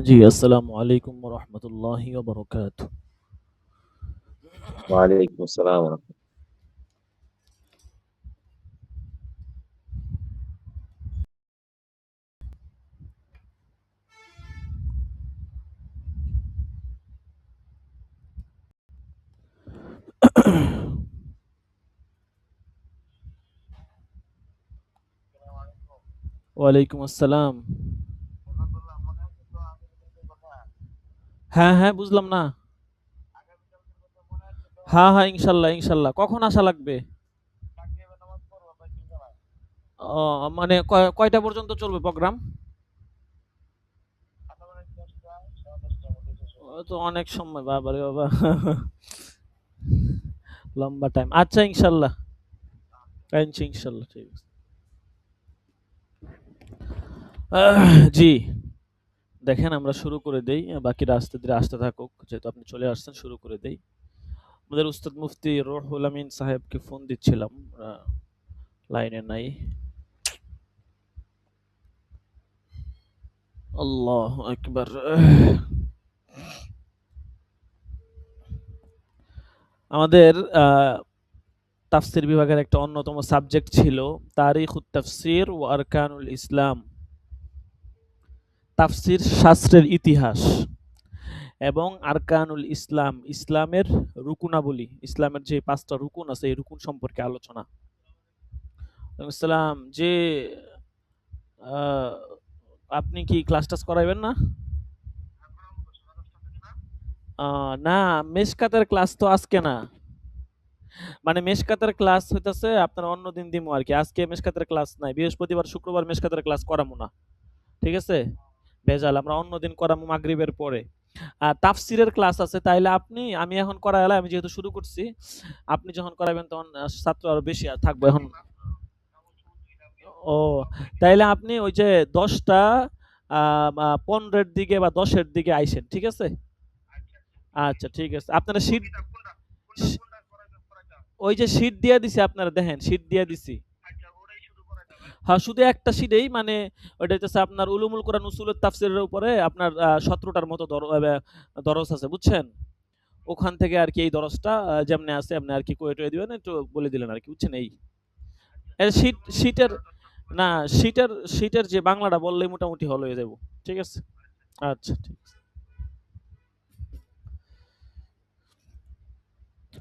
জি, আসসালামু আলাইকুম ওয়া রাহমাতুল্লাহি ওয়া বারাকাতুহু। ওয়ালাইকুম আসসালাম ওয়া রাহমাতুল্লাহ। ওয়ালাইকুম আসসালাম। হ্যাঁ, হ্যাঁ, বুঝলাম না। হ্যাঁ, হ্যাঁ, ইনশাল্লাহ, ইনশাল্লাহ। কখন আসা লাগবে? ও, মানে কয়টা পর্যন্ত চলবে প্রোগ্রাম? ও তো অনেক সময়, বাবারে বাবা। লম্বা টাইম। আচ্ছা, ইনশাল্লাহ। আচ্ছা, ইনশাল্লাহ, ঠিক আছে। জি, দেখেন আমরা শুরু করে দেই। বাকিরা আস্তে ধীরে আসতে থাকুক। যেহেতু আপনি চলে আসছেন, শুরু করে দেই। আমাদের উস্তাদ মুফতি রুহুল আমিন সাহেবকে ফোন দিচ্ছিলাম। লাইনে নাই। আল্লাহু আকবার। আমাদের তাফসির বিভাগের একটা অন্যতম সাবজেক্ট ছিল তারিখুত তাফসির ও আরকানুল ইসলাম। তাফসির শাস্ত্রের ইতিহাস এবং আরকানুল ইসলাম, ইসলামের রুকুনাবলী, ইসলামের যে ৫টা রুকুন আছে এই রুকুন সম্পর্কে আলোচনা। ওয়ালাইকুম আসসালাম। যে আ আপনি কি ক্লাস-টাস করাইবেন না? আ না, মেশকাতের ক্লাস তো আজকে না। মানে মেশকাতের ক্লাস হইতাছে আপনার অন্য দিন দিমু আরকি। আজকে মেশকাতের ক্লাস নাই। বৃহস্পতিবার, শুক্রবার মেশকাতের ক্লাস করামু না। ঠিক আছে? ভেজাল। আমরা অন্যদিন করামু মাগরিবের পরে। আর তাফসিরের ক্লাস আছে তাইলে আমি এখন করাইলে আমি যেহেতু শুরু করছি, আপনি যখন করাবেন তখন ছাত্র আরো বেশি থাকবো এখন। ও, তাইলে আপনি ওই যে ১০টা ১৫ এর দিকে বা ১০ এর দিকে আইসেন। ঠিক আছে? আচ্ছা, ঠিক আছে। আপনারা শি ওই যে শীট দিয়া দিছি আপনারা দেখেন, শীট দিয়া দিছি। হ্যাঁ, শুধু একটা শীটেই মানে ওইটা হইতেছে আপনার উলুমুল কোরআন উসুলুত তাফসীরের উপরে আপনার ১৭ টার মতো দরস আছে, বুঝছেন? ওখান থেকে আরকি এই দরসটা যেমনে আছে এমনি আরকি কয়ে-টয়ে দিবেন, একটু বলে দিলেন আরকি, বুঝছেন? এই। শীটের না, শীটের যে বাংলাটা বললেই মোটামুটি হল হয়ে যাবো। ঠিক আছে? আচ্ছা, ঠিক আছে।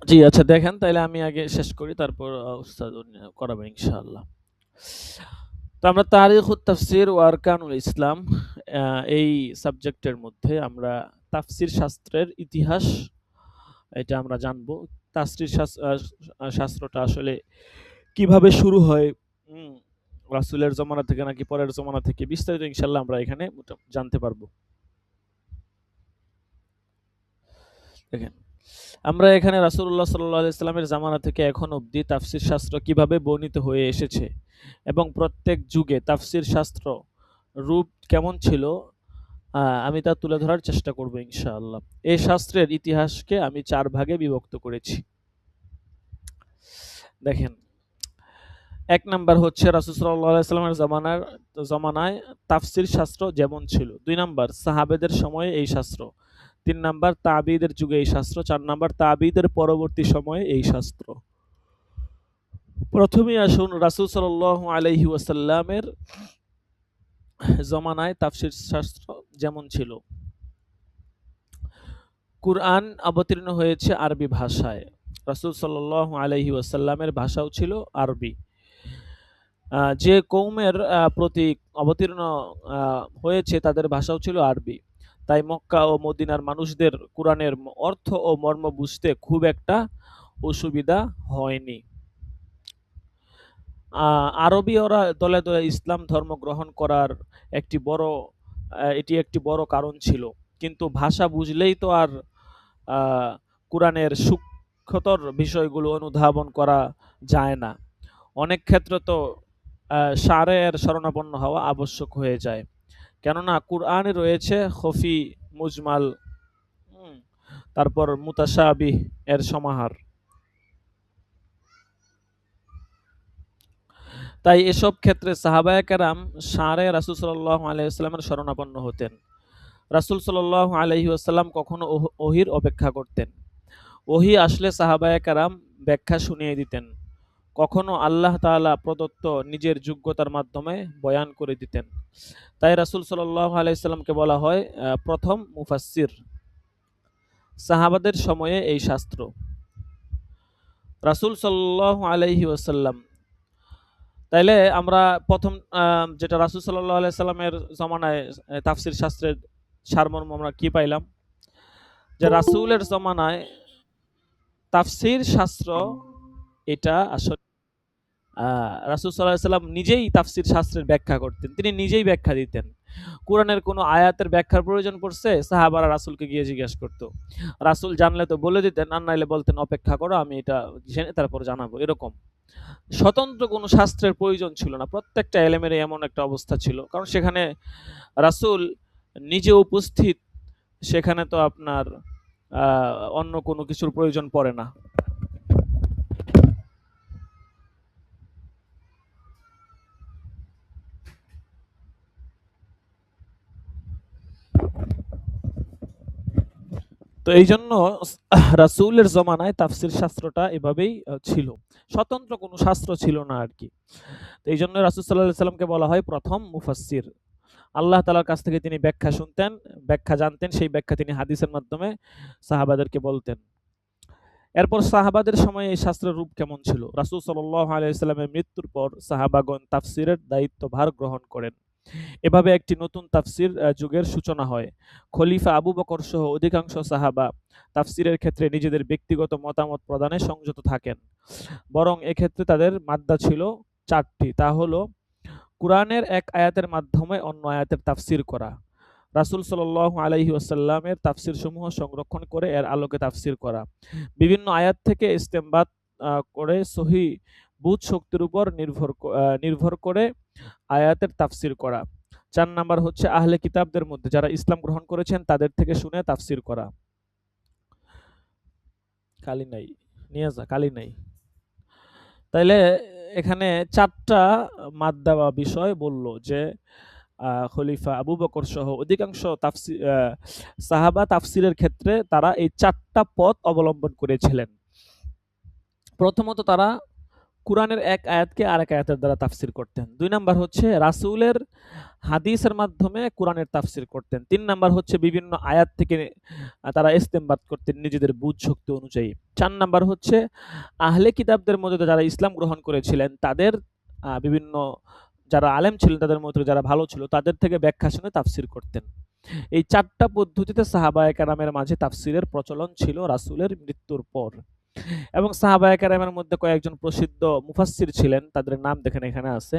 জি, আচ্ছা দেখেন তাইলে আমি আগে শেষ করি তারপর উস্তাদ করাবেন ইনশাআল্লাহ। তো আমরা তারিখুত তাফসির ও আরকানুল ইসলাম এই সাবজেক্টের মধ্যে আমরা তাফসির শাস্ত্রের ইতিহাস এটা আমরা জানবো। তাফসির শাস্ত্রটা আসলে কিভাবে শুরু হয়, হুম, রাসূলের জমানা থেকে নাকি পরের জমানা থেকে, বিস্তারিত ইনশাআল্লাহ আমরা এখানে জানতে পারবো। দেখেন, আমরা এখানে রাসূলুল্লাহ সাল্লাল্লাহু আলাইহি সাল্লামের জামানা থেকে এখন অবধি তাফসির শাস্ত্র কিভাবে বর্ণিত হয়ে এসেছে এবং প্রত্যেক যুগে তাফসির শাস্ত্র রূপ কেমন ছিল আমি তা তুলে ধরার চেষ্টা করব ইনশাআল্লাহ। এই শাস্ত্রের ইতিহাসকে আমি ৪ ভাগে বিভক্ত করেছি। দেখেন, ১ নাম্বার হচ্ছে রাসূল সাল্লাল্লাহু আলাইহি সাল্লামের জমানায় তাফসির শাস্ত্র যেমন ছিল। ২ নাম্বার সাহাবেদের সময়ে এই শাস্ত্র। ৩ নাম্বার তাবিঈদের যুগে এই শাস্ত্র। ৪ নাম্বার তাবিঈদের পরবর্তী সময়ে এই শাস্ত্র। প্রথমেই আসুন রাসূল সাল্লাল্লাহু আলাইহি ওয়াসাল্লামের জমানায় তাফসির শাস্ত্র যেমন ছিল। কুরআন অবতীর্ণ হয়েছে আরবি ভাষায়। রাসূল সাল্লাল্লাহু আলাইহি ওয়াসাল্লামের ভাষাও ছিল আরবি। যে কওমের প্রতি অবতীর্ণ হয়েছে তাদের ভাষাও ছিল আরবি। তাই মক্কা ও মদিনার মানুষদের কুরআনের অর্থ ও মর্ম বুঝতে খুব একটা অসুবিধা হয়নি। আরবীয়রা দলে, দলে ইসলাম ধর্ম গ্রহণ করার এটি একটি বড় কারণ ছিল। কিন্তু ভাষা বুঝলেই তো আর আ কুরআনের সূক্ষ্মতর বিষয়গুলো অনুধাবন করা যায় না। অনেক ক্ষেত্রে তো শারে'র শরণাপন্ন হওয়া আবশ্যক হয়ে যায়। কেননা কুরআনে রয়েছে খফি, মুজমাল, হুম, তারপর মুতাশাবিহ এর সমাহার। তাই এসব ক্ষেত্রে সাহাবায়ে কেরাম শারে রাসূল সাল্লাল্লাহু আলাইহি ওয়াসাল্লামের শরণাপন্ন হতেন। রাসূল সাল্লাল্লাহু আলাইহি ওয়াসাল্লাম কখনো ওহীর অপেক্ষা করতেন। ওহী আসলে সাহাবায়ে কেরাম ব্যাখ্যা শুনিয়ে দিতেন। কখনো আল্লাহ তাআলা প্রদত্ত নিজের যোগ্যতার মাধ্যমে বয়ান করে দিতেন। তাই রাসূল সাল্লাল্লাহু আলাইহি সাল্লামকে বলা হয় প্রথম মুফাসসির। সাহাবাদের সময়ে এই শাস্ত্র। রাসূল সাল্লাল্লাহু আলাইহি ওয়াসাল্লাম, তাইলে আমরা প্রথম যেটা রাসূল সাল্লাল্লাহু আলাইহি সাল্লামের জমানায় তাফসীর শাস্ত্রের সারমর্ম আমরা কি পাইলাম? যে রাসূলের জমানায় তাফসীর শাস্ত্র এটা আসলে রাসূল সাল্লাল্লাহু আলাইহি সাল্লাম নিজেই তাফসীর শাস্ত্রের ব্যাখ্যা করতেন। তিনি নিজেই ব্যাখ্যা দিতেন। কোরআনের কোনো আয়াতের ব্যাখ্যার প্রয়োজন পড়ছে, সাহাবারা রাসূলকে গিয়ে জিজ্ঞেস করত। রাসূল জানলে তো বলে দিতেন, আর নাইলে বলতেন অপেক্ষা করো, আমি এটা জেনে তারপর জানাবো, এরকম। স্বতন্ত্র কোনো শাস্ত্রের প্রয়োজন ছিল না। প্রত্যেকটা এলেমেরই এমন একটা অবস্থা ছিল। কারণ সেখানে রাসূল নিজে উপস্থিত, সেখানে তো আপনার অন্য কোনো কিছুর প্রয়োজন পড়ে না। তো এইজন্য রাসূলের জমানায় তাফসীর শাস্ত্রটা এভাবেই ছিল। স্বতন্ত্র কোনো শাস্ত্র ছিল না আরকি। তো এইজন্য রাসূল সাল্লাল্লাহু আলাইহি সাল্লামকে বলা হয় প্রথম মুফাসসির। আল্লাহ তাআলার কাছ থেকে তিনি ব্যাখ্যা শুনতেন, ব্যাখ্যা জানতেন, সেই ব্যাখ্যা তিনি হাদিসের মাধ্যমে সাহাবাদেরকে বলতেন। এরপর সাহাবাদের সময়ে এই শাস্ত্রের রূপ কেমন ছিল? রাসূল সাল্লাল্লাহু আলাইহি ওয়াসাল্লামের মৃত্যুর পর সাহাবাগণ তাফসীরের দায়িত্বভার গ্রহণ করেন। এভাবে একটি নতুন তাফসীর যুগের সূচনা হয়। খলিফা আবু বকর সহ অধিকাংশ সাহাবা তাফসীরের ক্ষেত্রে নিজেদের ব্যক্তিগত মতামত প্রদানে সংযত থাকেন। বরং এক্ষেত্রে তাদের মাদ্দা ছিল ৪টি। তা হলো কুরআনের এক আয়াতের মাধ্যমে অন্য আয়াতের তাফসীর করা, রাসূল সাল্লাল্লাহু আলাইহি ওয়াসাল্লামের তাফসীরসমূহ সংরক্ষণ করে এর আলোকে তাফসীর করা, বিভিন্ন আয়াত থেকে ইস্তেমবাত করে সহিহ বুঝ শক্তির উপর নির্ভর করে আয়াতের তাফসীর করা। ৪ নাম্বার হচ্ছে আহলে কিতাবদের মধ্যে যারা ইসলাম গ্রহণ করেছেন তাদের থেকে শুনে তাফসীর করা। কালি নাই, নিয়ে যা, কালি নাই। তাইলে এখানে ৪টা মাদ্দা বা বিষয় বলল যে খলিফা আবু বকর সহ অধিকাংশ সাহাবা তাফসীরের ক্ষেত্রে তারা এই ৪টা পথ অবলম্বন করেছিলেন। প্রথমত তারা কুরআনের এক আয়াতকে আরেক আয়াতের দ্বারা তাফসীর করতেন। ২ নাম্বার হচ্ছে রাসূলের হাদিসের মাধ্যমে কুরআনের তাফসীর করতেন। ৩ নাম্বার হচ্ছে বিভিন্ন আয়াত থেকে তারা ইস্তেমবাত করতেন নিজেদের বুঝ শক্তি অনুযায়ী। ৪ নাম্বার হচ্ছে আহলে কিতাবদের মধ্যে যারা ইসলাম গ্রহণ করেছিলেন তাদের বিভিন্ন যারা আলেম ছিলেন তাদের মধ্যে যারা ভালো ছিল তাদের থেকে ব্যাখ্যা শুনে তাফসীর করতেন। এই ৪টা পদ্ধতিতে সাহাবায়ে কেরামের মাঝে তাফসীরের প্রচলন ছিল রাসূলের মৃত্যুর পর। এবং সাহাবায়ে কেরামের মধ্যে কয়েকজন প্রসিদ্ধ মুফাসসির ছিলেন, তাদের নাম দেখেন এখানে আছে।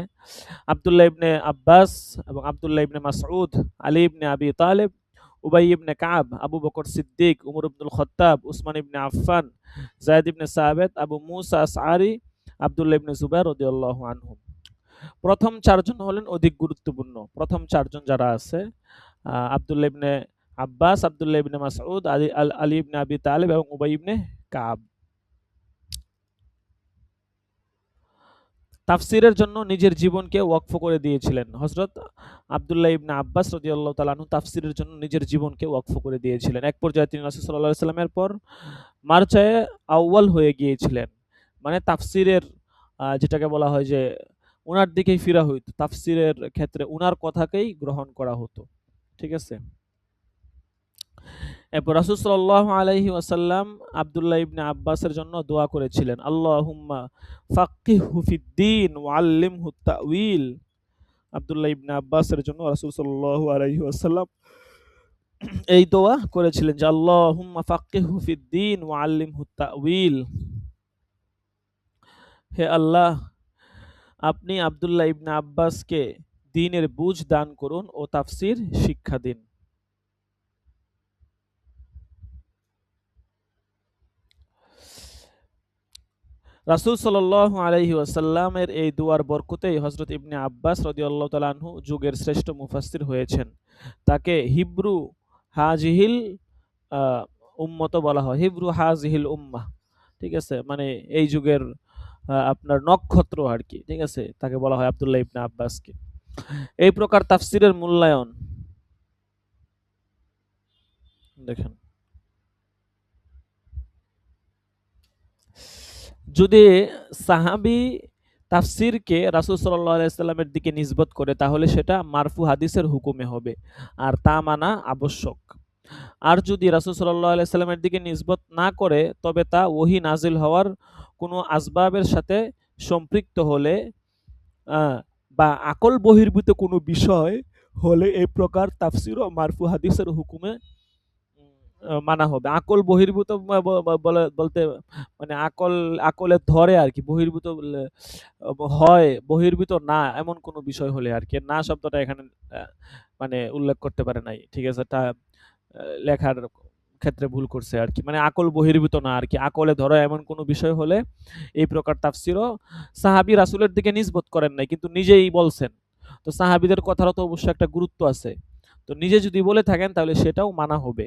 আব্দুল্লাহ ইবনে আব্বাস এবং আব্দুল্লাহ ইবনে মাসউদ, আলী ইবনে আবি তালেব, উবাই ইবনে কাব, আবু বকর সিদ্দিক, উমর ইবনুল খাত্তাব, উসমান ইবনে আফফান, যায়েদ ইবনে সাবিত, আবু মুসা আশআরি, আব্দুল্লাহ ইবনে জুবাইর রাদিয়াল্লাহু আনহুম। প্রথম ৪ জন হলেন অধিক গুরুত্বপূর্ণ। প্রথম ৪ জন যারা আছে আব্দুল্লাহ ইবনে আব্বাস, আব্দুল্লাহ ইবনে মাসউদ, আলী ইবনে আবি তালেব এবং উবাই ইবনে কাব। তাফসীরের জন্য নিজের জীবনকে ওয়াকফ করে দিয়েছিলেন। হযরত আব্দুল্লাহ ইবনে আব্বাস রাদিয়াল্লাহু তাআলা আনহু তাফসীরের জন্য নিজের জীবনকে ওয়াকফ করে দিয়েছিলেন। এক পর্যায়ে তিনি রাসূল সাল্লাল্লাহু আলাইহি সাল্লামের পর মারজায়ে আউয়াল হয়ে গিয়েছিলেন। মানে তাফসীরের যেটাকে বলা হয় যে উনার দিকেই ফিরা হইতো। তাফসীরের ক্ষেত্রে উনার কথাকেই গ্রহণ করা হতো। ঠিক আছে? এরপর রাসূল সাল্লাল্লাহু আলাইহি ওয়াসাল্লাম আব্দুল্লাহ ইবনে আব্বাসের জন্য দোয়া করেছিলেন, আল্লাহুম্মা ফাক্কিহহু ফিদ-দীন ওয়া আল্লিমহু তা'ওয়িল। আব্দুল্লাহ ইবনে আব্বাসের জন্য রাসূল সাল্লাল্লাহু আলাইহি ওয়াসাল্লাম এই দোয়া করেছিলেন যে আল্লাহুম্মা ফাক্কিহহু ফিদ-দীন ওয়া আল্লিমহু তা'ওয়িল। হে আল্লাহ, আপনি আব্দুল্লাহ ইবনে আব্বাসকে দ্বীনের বুঝ দান করুন ও তাফসীর শিক্ষা দিন। রাসূল সাল্লাল্লাহু আলাইহি ওয়াসাল্লামের এই দুয়ার বরকতেই হযরত ইবনে আব্বাস রাদিয়াল্লাহু তাআলা আনহু যুগের শ্রেষ্ঠ মুফাসসির হয়েছেন। তাকে হিব্রু হাযিহিল আ উম্মত বলা হয়। হিব্রু হাযিহিল উম্মাহ। ঠিক আছে? মানে এই যুগের আপনার নক্ষত্র আরকি। ঠিক আছে? তাকে বলা হয় আব্দুল্লাহ ইবনে আব্বাসকে। এই প্রকার তাফসীরের মূল্যায়ন দেখেন, যদি সাহাবী তাফসিরকে রাসূল সাল্লাল্লাহু আলাইহি ওয়াসাল্লামের দিকে নিসবত করে তাহলে সেটা মারফু হাদিসের হুকুমে হবে, আর তা মানা আবশ্যক। আর যদি রাসূল সাল্লাল্লাহু আলাইহি ওয়াসাল্লামের দিকে নিসবত না করে তবে তা ওহী নাজিল হওয়ার কোনো আসবাবের সাথে সম্পৃক্ত হলে বা আকল বহির্ভূত কোনো বিষয় হলে এই প্রকার তাফসির ও মারফু হাদিসের হুকুমে মানা হবে। আকল বহির্ভূত বলতে মানে আকলে ধরে আরকি, বহির্ভূত হয়, বহির্ভূত না এমন কোনো বিষয় হলে আরকি। না শব্দটা এখানে আ মানে উল্লেখ করতে পারে নাই। ঠিক আছে? লেখার ক্ষেত্রে ভুল করছে আরকি। মানে আকল বহির্ভূত না আরকি। আকলে ধরা এমন কোনো বিষয় হলে এই প্রকার তাফসিরও সাহাবী রাসূলের দিকে নিসবত করেন নাই, কিন্তু নিজেই বলছেন। তো সাহাবীদের কথারও তো অবশ্যই একটা গুরুত্ব আছে। তো নিজে যদি বলে থাকেন তাহলে সেটাও মানা হবে।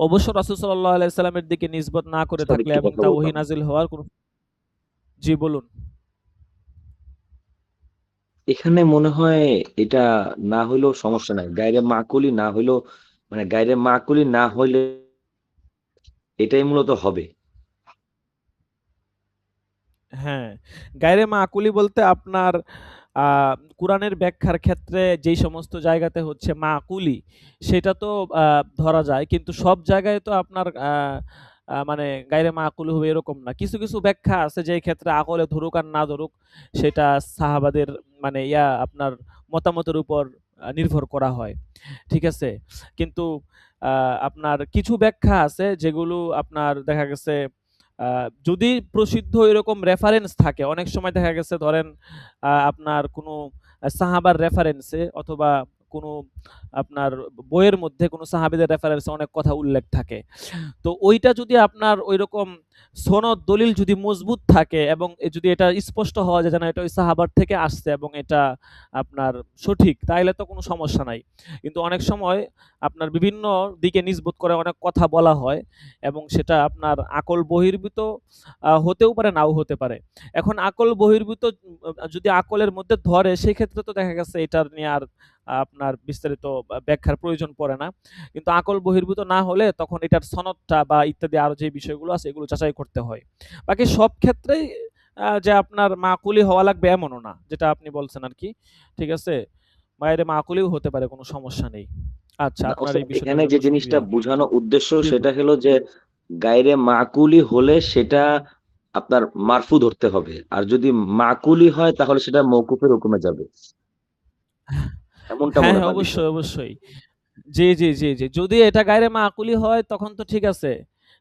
অবশ্য রাসূল সাল্লাল্লাহু আলাইহি সাল্লামের দিকে নিসবত না করে স্যার থাকলে একটু এবং কথা তা ওহী বলতাম। নাজিল হওয়ার কোনো। জি বলুন। এখানে মনে হয় এটা না হইলেও সমস্যা নাই। গায়রে মাকুলি না হইলেও মানে গায়রে মাকুলি না হইলে এটাই মূলত হবে। হ্যাঁ, গায়রে মাকুলি বলতে আপনার আ কুরআনের ব্যাখ্যার ক্ষেত্রে যেই সমস্ত জায়গাতে হচ্ছে মাকুলি সেটা তো আ ধরা যায়। কিন্তু সব জায়গায় তো আপনার আ আ মানে গায়রে মাকুলি হবে এরকম না। কিছু, কিছু ব্যাখ্যা আছে যেই ক্ষেত্রে আকলে ধরুক আর না ধরুক সেটা সাহাবাদের মানে আপনার মতামতের উপর নির্ভর করা হয়। ঠিক আছে? কিন্তু আ আপনার কিছু ব্যাখ্যা আছে যেগুলো আপনার দেখা গেছে আ যদি প্রসিদ্ধ এরকম রেফারেন্স থাকে, অনেক সময় দেখা গেছে ধরেন আপনার কোনো সাহাবার রেফারেন্সে অথবা কোনো আপনার বইয়ের মধ্যে কোনো সাহাবীদের রেফারেন্সে অনেক কথা উল্লেখ থাকে। তো ওইটা যদি আপনার ঐরকম সনদ দলিল যদি মজবুত থাকে এবং যদি এটা স্পষ্ট হওয়া যায় যে না এটা ওই সাহাবার থেকে আসছে এবং এটা আপনার সঠিক, তাইলে তো কোনো সমস্যা নাই। কিন্তু অনেক সময় আপনার বিভিন্ন দিকে নিসবত করে অনেক কথা বলা হয় এবং সেটা আপনার আকল বহির্ভূত হতেও পারে, নাও হতে পারে। এখন আকল বহির্ভূত যদি আকলের মধ্যে ধরে সেক্ষেত্রে তো দেখা গেছে এটার নিয়ে আর আপনার বিস্তারিত ব্যাখ্যার প্রয়োজন পড়ে না। কিন্তু আকল বহির্ভূত না হলে তখন এটার সনদটা বা ইত্যাদি আরো যে বিষয়গুলো আছে এগুলো যাচাই করতে হয়। বাকি সব ক্ষেত্রেই যে আপনার মাকুলি হওয়া লাগবে এমনও না। যেটা আপনি বলছেন আরকি। ঠিক আছে? বাইরে মাকুলিও হতে পারে, কোনো সমস্যা নেই। আচ্ছা, না আপনার ওস্তাদ এই বিষয়টার এখানে জন্য যে জিনিসটা শুকরিয়া। বুঝানো উদ্দেশ্য জি, সেটা হলো যে গায়রে মাকুলি হলে সেটা আপনার মারফু ধরতে হবে। আর যদি মাকুলি হয় তাহলে সেটা মওকুফের হুকুমে যাবে। এমনটা হ্যাঁ, মনে হ্যাঁ, হয় অবশ্যই, বিষয়টা। অবশ্যই। জি, জি, জি, জি। যদি এটা গায়রে মাকুলি হয় তখন তো ঠিক আছে।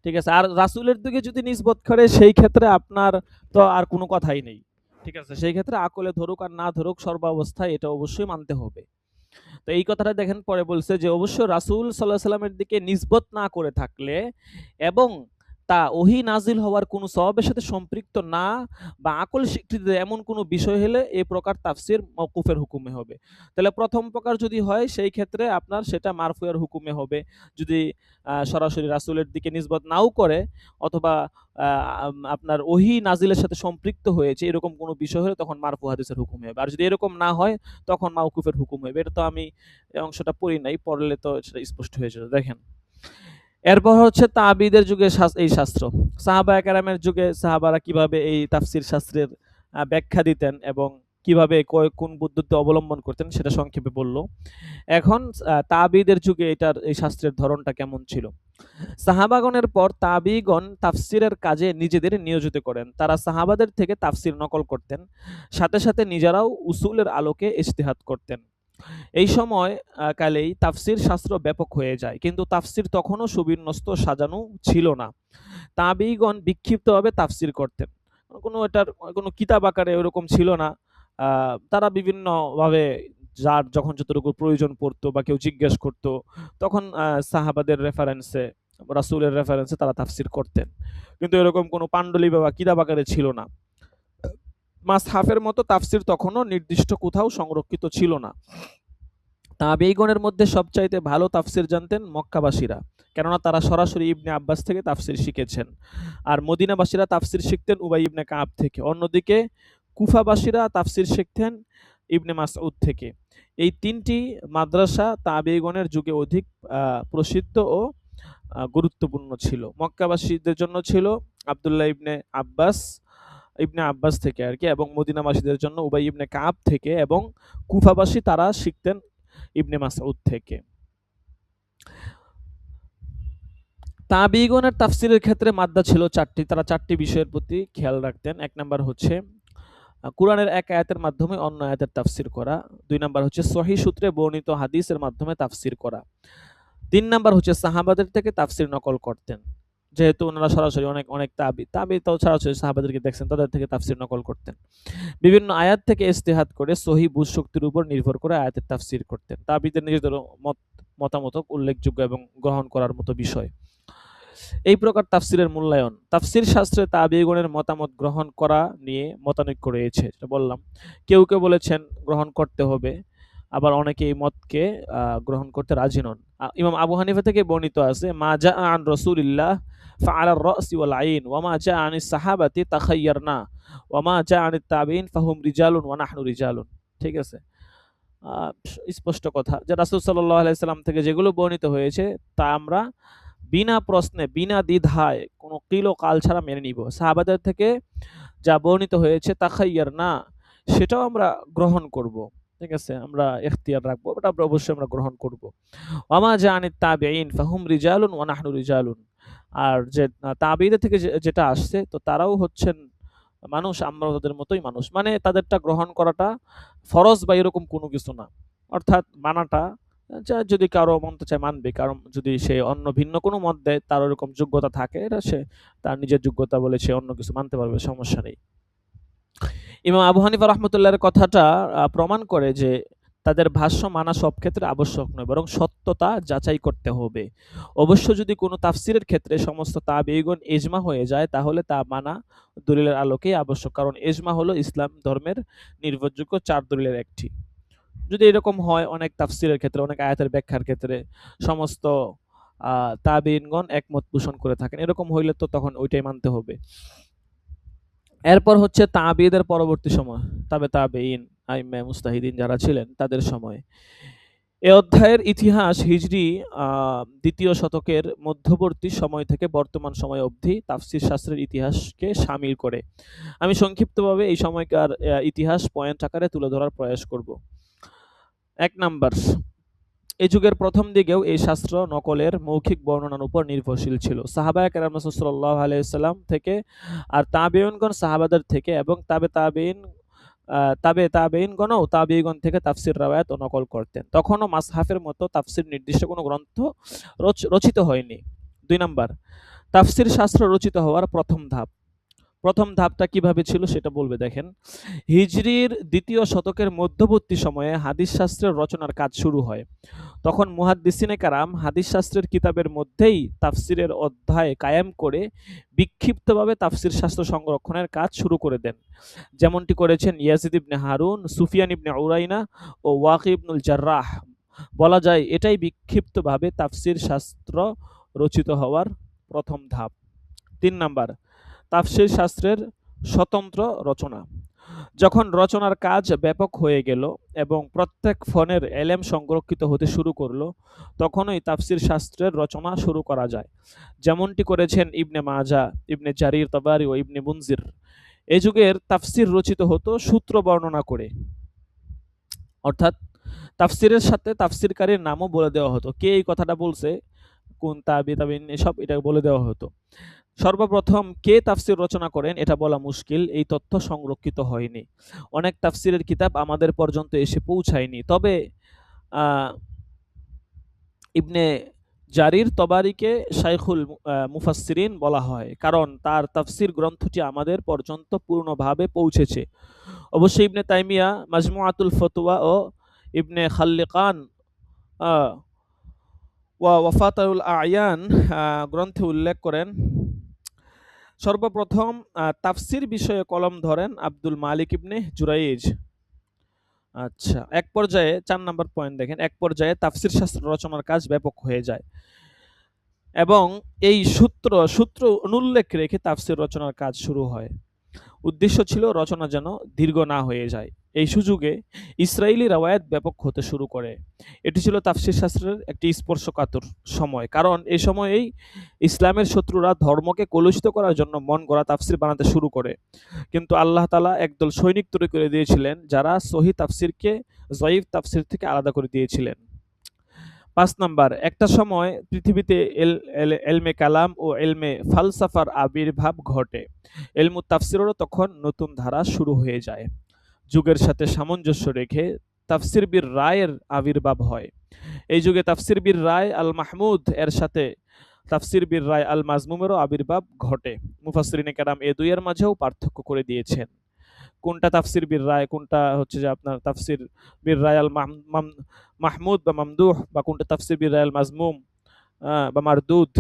ঠিক আছে। আর রাসূলের দিকে যদি নিসবত করে সেই ক্ষেত্রে আপনার তো আর কোনো কথাই নেই। ঠিক আছে? সেই ক্ষেত্রে আকলে ধরুক আর না ধরুক সর্বাবস্থায় এটা অবশ্যই মানতে হবে। তো এই কথাটা দেখেন পরে বলছে যে অবশ্য রাসূল সাল্লাল্লাহু আলাইহি সাল্লামের দিকে নিসবত না করে থাকলে এবং তা ওহী নাজিল হওয়ার কোনো সওয়াবের সাথে সম্পৃক্ত না বা আকল স্বীকৃতি দেয় এমন কোনো বিষয় হলে এ প্রকার তাফসীর মওকুফের হুকুমে হবে। তাহলে প্রথম প্রকার যদি হয় সেই ক্ষেত্রে আপনার সেটা মারফুয়ের হুকুমে হবে। যদি সরাসরি রাসূলের দিকে নিসবত নাও করে অথবা আপনার ওহী নাজিলের সাথে সম্পৃক্ত হয়েছে এরকম কোনো বিষয় হলে তখন মারফু হাদিসের হুকুমে হবে। আর যদি এরকম না হয় তখন মাওকুফের হুকুম হইবে। এটা তো আমি এই অংশটা পড়ি নাই। পড়লে তো সেটা স্পষ্ট হয়ে যেত। দেখেন। এরপর হচ্ছে তাবিদের যুগে এই শাস্ত্র। সাহাবায়ে কেরামের যুগে সাহাবারা কিভাবে এই তাফসীর শাস্ত্রের ব্যাখ্যা দিতেন এবং কিভাবে কোন পদ্ধতি অবলম্বন করতেন সেটা সংক্ষেপে বলল। এখন তাবিদের যুগে এই শাস্ত্রের ধরনটা কেমন ছিল? সাহাবাগণের পর তাবিগণ তাফসীরের কাজে নিজেদের নিয়োজিত করেন। তারা সাহাবাদের থেকে তাফসীর নকল করতেন। সাথে, সাথে নিজেরাও উসুলের আলোকে ইজতিহাদ করতেন। এই সময় কালেই তাফসীর শাস্ত্র ব্যাপক হয়ে যায়। কিন্তু তাফসীর তখনও সুবিন্যস্ত সাজানো ছিল না। তাবিঈগণ বিক্ষিপ্তভাবে তাফসীর করতেন। এটার কোনো কিতাব আকারে ওরকম ছিল না। তারা বিভিন্নভাবে যার যখন যতটুকু প্রয়োজন পড়তো বা কেউ জিজ্ঞেস করত, তখন সাহাবাদের রেফারেন্সে, রাসূলের রেফারেন্সে তারা তাফসীর করতেন। কিন্তু এরকম কোনো পান্ডুলিপি বা কিতাব আকারে ছিল না। মাসহাফের মতো তাফসীর তখনও নির্দিষ্ট কোথাও সংরক্ষিত ছিল না। তাবেঈগণের মধ্যে সবচাইতে ভালো তাফসীর জানতেন মক্কাবাসীরা। কেননা তারা সরাসরি ইবনে আব্বাস থেকে তাফসীর শিখেছেন। আর মদিনাবাসীরা তাফসীর শিখতেন উবাই ইবনে কাব থেকে। অন্যদিকে কুফাবাসীরা তাফসীর শিখতেন ইবনে মাসউদ থেকে। এই ৩টি মাদ্রাসা তাবেঈগণের যুগে অধিক প্রসিদ্ধ ও গুরুত্বপূর্ণ ছিল। মক্কাবাসীদের জন্য ছিল আব্দুল্লাহ ইবনে আব্বাস থেকে আরকি, এবং মদিনাবাসীদের জন্য উবাই ইবনে কাব থেকে, এবং কুফাবাসী তারা শিখতেন ইবনে মাসউদ থেকে। তাবেঈগণের তাফসিরের ক্ষেত্রে মাদ্দা ছিল ৪টি। তারা ৪টি বিষয়ের প্রতি খেয়াল রাখতেন। ১ নাম্বার হচ্ছে কুরআনের এক আয়াতের মাধ্যমে অন্য আয়াতের তাফসির করা। ২ নাম্বার হচ্ছে সহিহ সূত্রে বর্ণিত হাদিসের মাধ্যমে তাফসির করা। ৩ নাম্বার হচ্ছে সাহাবাদের থেকে তাফসির নকল করতেন। যেহেতু ওনারা সরাসরি অনেক তাবি তো সরাসরি সাহাবাদেরকে দেখছেন, তাদের থেকে তাফসির নকল করতেন। বিভিন্ন আয়াত থেকে ইজতিহাদ করে সহিহ বুঝ শক্তির উপর নির্ভর করে আয়াতের তাফসির করতেন। তাবিদের নিজেদের মতামত উল্লেখযোগ্য এবং গ্রহণ করার মতো বিষয়। এই প্রকার তাফসিরের মূল্যায়ন। তাফসির শাস্ত্রে তাবেঈগণের মতামত গ্রহণ করা নিয়ে মতানৈক্য রয়েছে, যেটা বললাম। কেউ বলেছেন গ্রহণ করতে হবে, আবার অনেকে এই মতকে গ্রহণ করতে রাজি নন। ইমাম আবু হানিফা থেকে বর্ণিত আছে, মা জাআ আন রাসূলিল্লাহ ফাআলা আর-রাসি ওয়াল আইন ওয়া মা জাআ আনিস সাহাবাতি তাখায়্যারনা ওয়া মা জাআ আনিত তাবিঈন ফাহুম রিজালুন ওয়া নাহনু রিজালুন। ঠিক আছে? স্পষ্ট কথা যে রাসূল সাল্লাল্লাহু আলাইহি সাল্লাম থেকে যেগুলো বর্ণিত হয়েছে তা আমরা বিনা প্রশ্নে, বিনা দ্বিধায়, কোনো কিল ও কাল ছাড়া মেনে নিব। সাহাবাদের থেকে যা বর্ণিত হয়েছে তাখায়্যারনা, সেটাও আমরা গ্রহণ করব। ঠিক আছে? আমরা ইখতিয়ার রাখবো, এটা আমরা অবশ্যই গ্রহণ করব। ওয়া মা জাআ আনিত তাবিঈন ফাহুম রিজালুন ওয়া নাহনু রিজালুন। আর যে তাবিঈদের থেকে যেটা আসছে, তো তারাও হচ্ছেন মানুষ, আমরাও তাদের মতোই মানুষ। মানে তাদেরটা গ্রহণ করাটা ফরজ বা এরকম কোনো কিছু না। অর্থাৎ মানাটা যদি কারো মনতে চায় মানবে, কারণ যদি সে অন্য ভিন্ন কোনো মত দেয়, তার ওরকম যোগ্যতা থাকে, এটা সে তার নিজের যোগ্যতা বলে সে অন্য কিছু মানতে পারবে, সমস্যা নেই। ইমাম আবু হানিফা রাহমাতুল্লাহর কথাটা প্রমাণ করে যে তাদের ভাষ্য মানা সব ক্ষেত্রে আবশ্যক নয়, বরং সত্যতা যাচাই করতে হবে। অবশ্য যদি কোনো তাফসিরের ক্ষেত্রে সমস্ত তাবেঈগণ ইজমা হয়ে যায়, তাহলে তা মানা দলিলের আলোকেই আবশ্যক। কারণ ইজমা হলো ইসলাম ধর্মের নির্ভরযোগ্য ৪ দলিলের একটি। যদি এরকম হয় অনেক তাফসিরের ক্ষেত্রে, অনেক আয়াতের ব্যাখ্যার ক্ষেত্রে সমস্ত তাবেঈনগণ একমত পোষণ করে থাকেন, এরকম হইলে তো তখন ওইটাই মানতে হবে। এরপর হচ্ছে তাবেঈদের পরবর্তী সময়, তাবেঈন, আইম্মায়ে মুজতাহিদিন যারা ছিলেন তাদের সময়। এ অধ্যায়ের ইতিহাস হিজরি ২য় শতকের মধ্যবর্তী সময় থেকে বর্তমান সময় অবধি তাফসির শাস্ত্রের ইতিহাসকে শামিল করে। আমি সংক্ষিপ্তভাবে এই সময়কার ইতিহাস পয়েন্ট আকারে তুলে ধরার প্রয়াস করব। ১ নাম্বার, এই যুগের প্রথম দিকেও এই শাস্ত্র নকলের মৌখিক বর্ণনার উপর নির্ভরশীল ছিল। সাহাবায়ে কেরাম রাসূল সাল্লাল্লাহু আলাইহি ওয়াসাল্লাম থেকে, আর তাবেঈনগণ সাহাবাদের থেকে, এবং তাবেঈনগণও তাবেঈগণ থেকে তাফসির রাওয়ায়াত ও নকল করতেন। তখনও মাসহাফের মতো তাফসির নির্দিষ্ট কোনো গ্রন্থ রচিত হয়নি। ২ নাম্বার, তাফসির শাস্ত্র রচিত হওয়ার প্রথম ধাপ। প্রথম ধাপটা কিভাবে ছিল সেটা বলবে, দেখেন। হিজরির ২য় শতকের মধ্যবর্তী সময়ে হাদিস শাস্ত্রের রচনার কাজ শুরু হয়। তখন মুহাদ্দিসিনে কেরাম হাদিস শাস্ত্রের কিতাবের মধ্যেই তাফসিরের অধ্যায় কায়েম করে বিক্ষিপ্তভাবে তাফসির শাস্ত্র সংরক্ষণের কাজ শুরু করে দেন, যেমনটি করেছেন ইয়াজিদ ইবনে হারুন, সুফিয়ান ইবনে উরাইনা ও ওয়াকি ইবনুল জাররাহ। বলা যায় এটাই বিক্ষিপ্তভাবে তাফসির শাস্ত্র রচিত হওয়ার প্রথম ধাপ। ৩ নাম্বার, তাফসির শাস্ত্রের স্বতন্ত্র রচনা। যখন রচনার কাজ ব্যাপক হয়ে গেল এবং প্রত্যেক ফনের এলেম সংরক্ষিত হতে শুরু করলো, তখনই তাফসির শাস্ত্রের রচনা শুরু করা যায়, যেমনটি করেছেন ইবনে মাজা, ইবনে জারির তাবারি ও ইবনে মুনজির। এই যুগের তাফসির রচিত হতো সূত্র বর্ণনা করে, অর্থাৎ তাফসিরের সাথে তাফসিরকারীর নামও বলে দেওয়া হতো, কে এই কথাটা বলছে, কোন তাবিঈন, এসব এটা বলে দেওয়া হতো। সর্বপ্রথম কে তাফসির রচনা করেন এটা বলা মুশকিল, এই তথ্য সংরক্ষিত হয়নি। অনেক তাফসিরের কিতাব আমাদের পর্যন্ত এসে পৌঁছায়নি। তবে ইবনে জারির তবারিকে শাইখুল মুফাসসিরিন বলা হয়, কারণ তার তাফসির গ্রন্থটি আমাদের পর্যন্ত পূর্ণভাবে পৌঁছেছে। অবশ্যই ইবনে তাইমিয়া মাজমুআতুল ফতোয়া ও ইবনে খাল্লিকান ওয়া ওয়াফাতুল আয়ান গ্রন্থে উল্লেখ করেন। সর্বপ্রথম তাফসির বিষয়ে কলম ধরেন আব্দুল মালিক ইবনে জুরাইজ। আচ্ছা, এক পর্যায়ে ৪ নাম্বার পয়েন্ট দেখেন, এক পর্যায়ে তাফসির শাস্ত্র রচনার কাজ ব্যাপক হয়ে যায় এবং এই সূত্র অনুল্লেখ রেখে তাফসির রচনার কাজ শুরু হয়। উদ্দেশ্য ছিল রচনা যেন দীর্ঘ না হয়ে যায়। এই সুযোগে ইসরায়েলি রাওয়ায়াত ব্যাপক হতে শুরু করে। এটি ছিল তাফসীর শাস্ত্রের একটি স্পর্শকাতর সময়, কারণ এই সময়েই ইসলামের শত্রুরা ধর্মকে কলুষিত করার জন্য মন গড়া তাফসীর বানাতে শুরু করে। কিন্তু আল্লাহ তাআলা একদল সৈনিক তৈরি করে দিয়েছিলেন যারা সহিহ তাফসীরকে জয়ীফ তাফসীর থেকে আলাদা করে দিয়েছিলেন। ৫ নাম্বার, একটা সময় পৃথিবীতে এলমে কালাম ও এলমে ফালসাফার আবির্ভাব ঘটে। এলমুত তাফসীরেরও তখন নতুন ধারা শুরু হয়ে যায়। যুগের সাথে সামঞ্জস্য রেখে তাফসীর বির রায়ের আবির্ভাব হয়। এই যুগে তাফসীর বির রায় আল মাহমুদ এর সাথে তাফসীর বির রায় আল মাজমুমেরও আবির্ভাব ঘটে। মুফাসসিরিনে কেরাম এ দুইয়ের মাঝেও পার্থক্য করে দিয়েছেন। কোনটা তাফসীর বির রায়, কোনটা হচ্ছে যে আপনার তাফসীর বির রায় আল মাহমুদ বা মামদুহ, বা কোনটা তাফসীর বির রায় আল মাজমুম বা মারদুদ,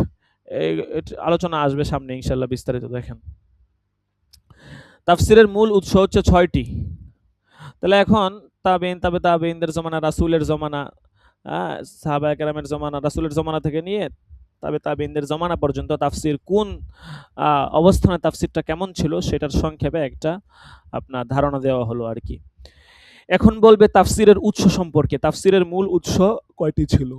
আলোচনা আসবে সামনে ইনশাআল্লাহ বিস্তারিত। দেখেন, তাফসীরের মূল উৎস হচ্ছে ৬টি। তাহলে এখন তাবেইন, তাবে তাবেইনদের জমানা, রাসূলের জমানা, সাহাবায়ে কেরামের জমানা, রাসূলের জমানা থেকে নিয়ে তাবে তাবেইনদের জমানা পর্যন্ত তাফসীর কোন অবস্থানে তাফসীরটা কেমন ছিল সেটার সংক্ষেপে একটা আপনার ধারণা দেওয়া হলো আর কি। এখন বলবে তাফসীরের উৎস সম্পর্কে। তাফসীরের মূল উৎস কয়টি ছিল?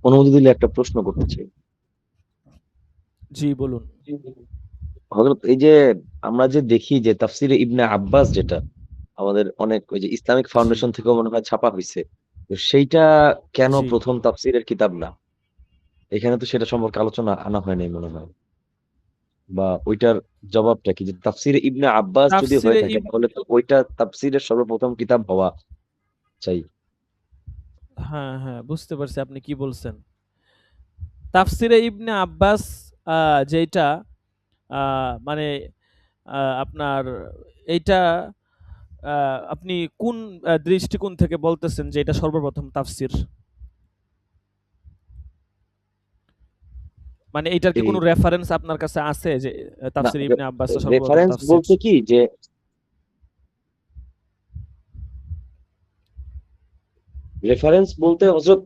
অনুমতি দিলে একটা প্রশ্ন করতে চাই। জি বলুন। হযরত এই যে আমরা যে দেখি যে তাফসীরে ইবনে আব্বাস, যেটা আমাদের অনেক ওই যে ইসলামিক জি, ফাউন্ডেশন থেকেও মনে হয় ছাপা হইছে। তো সেইটা কেন জি। প্রথম তাফসীরের কিতাব না? এখানে তো সেটা সম্পর্কে আলোচনা আনা হয় নাই মনে হয়। বা ওইটার জবাবটা কি? যে তাফসীরে ইবনে আব্বাস যদি হয়ে তাফসীরে থাকে তাহলে তো ওইটা তাফসীরের সর্বপ্রথম কিতাব হওয়া চাই। হ্যাঁ, হ্যাঁ, বুঝতে পারছি আপনি কি বলছেন। তাফসীরে ইবনে আব্বাস যেইটা মানে আপনার এইটা আপনি কোন দৃষ্টিকোণ থেকে বলতেছেন যে এটা সর্বপ্রথম তাফসীর? মানে এইটার কি এই কোনো রেফারেন্স আপনার কাছে আছে যে না, তাফসীর ইবনে আব্বাসটা সর্বপ্রথম রেফারেন্স তাফসীর? বলতে কি যে রেফারেন্স বলতে হযরত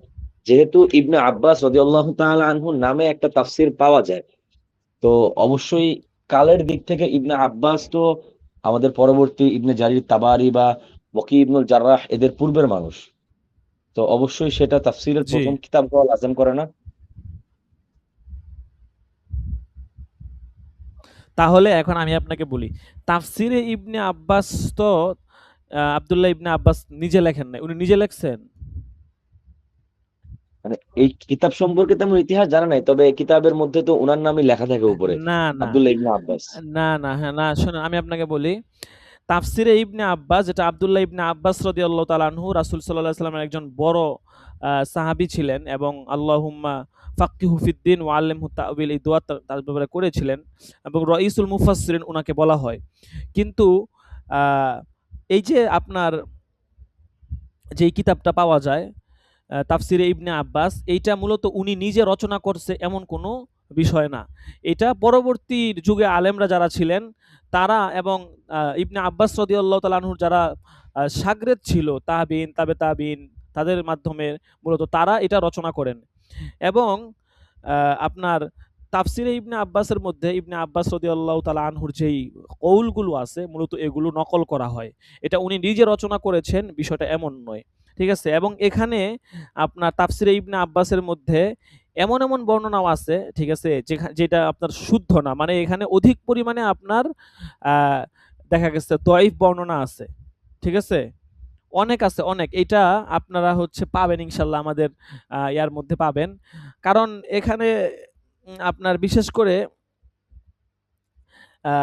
যেহেতু ইবনে আব্বাস রাদিয়াল্লাহু তাআলা আনহু নামে একটা তাফসীর পাওয়া যায়, তো অবশ্যই কালের দিক থেকে ইবনে আব্বাস তো আমাদের পরবর্তী ইবনে জারির তাবারি বা ওয়াকি ইবনুল জাররাহ এদের পূর্বের মানুষ। তো অবশ্যই সেটা তাফসীরের জি। প্রথম কিতাব হওয়া লাজেম করে না? তাহলে এখন আমি আপনাকে বলি, তাফসীরে ইবনে আব্বাস তো আব্দুল্লাহ ইবনে আব্বাস নিজে লেখেন নাই। উনি নিজে লেখছেন? মানে এই কিতাব সম্পর্কে তেমন ইতিহাস জানা নাই, তবে এই কিতাবের মধ্যে তো উনার নামই লেখা থাকে উপরে, না, না। আব্দুল্লাহ ইবনে আব্বাস। হ্যাঁ, না শুনুন আমি আপনাকে বলি। তাফসিরে ইবনে আব্বাস, যেটা আব্দুল্লাহ ইবনে আব্বাস রাদিয়াল্লাহু তাআলা আনহু রাসূল সাল্লাল্লাহু আলাইহি ওয়াসাল্লামের একজন বড় সাহাবী ছিলেন এবং আল্লাহুম্মা ফাক্কিহু ফিদ্দিন ওয়া আল্লিমহু তা'ওয়িল, এই দোয়া তার ব্যাপারে করেছিলেন এবং রাইসুল মুফাসসিরিন উনাকে বলা হয়। কিন্তু আ এই যে আপনার যেই কিতাবটা পাওয়া যায় তাফসিরে ইবনে আব্বাস, এইটা মূলত উনি নিজে রচনা করছে এমন কোনো বিষয় না। এটা পরবর্তী যুগে আলেমরা যারা ছিলেন তারা এবং ইবনে আব্বাস রাদিয়াল্লাহু তাআলা আনহুর যারা শাগরেদ ছিল, তাবিঈন, তাবে তাবিঈন, তাদের মাধ্যমে মূলত তারা এটা রচনা করেন। এবং আপনার তাফসিরে ইবনে আব্বাসের মধ্যে ইবনে আব্বাস রাদিয়াল্লাহু তাআলা আনহুর যেই কৌলগুলো আছে মূলত এগুলো নকল করা হয়। এটা উনি নিজে রচনা করেছেন বিষয়টা এমন নয়। ঠিক আছে? এবং এখানে আপনার তাফসিরে ইবনে আব্বাসের মধ্যে এমন বর্ণনাও আছে, ঠিক আছে? যেটা আপনার শুদ্ধ না। মানে এখানে অধিক পরিমাণে আপনার আ দেখা গেছে দয়ীফ বর্ণনা আছে। ঠিক আছে? অনেক আছে, অনেক। এইটা আপনারা হচ্ছে পাবেন ইনশাআল্লাহ আমাদের ইয়ার মধ্যে পাবেন। কারণ এখানে আপনার বিশেষ করে আ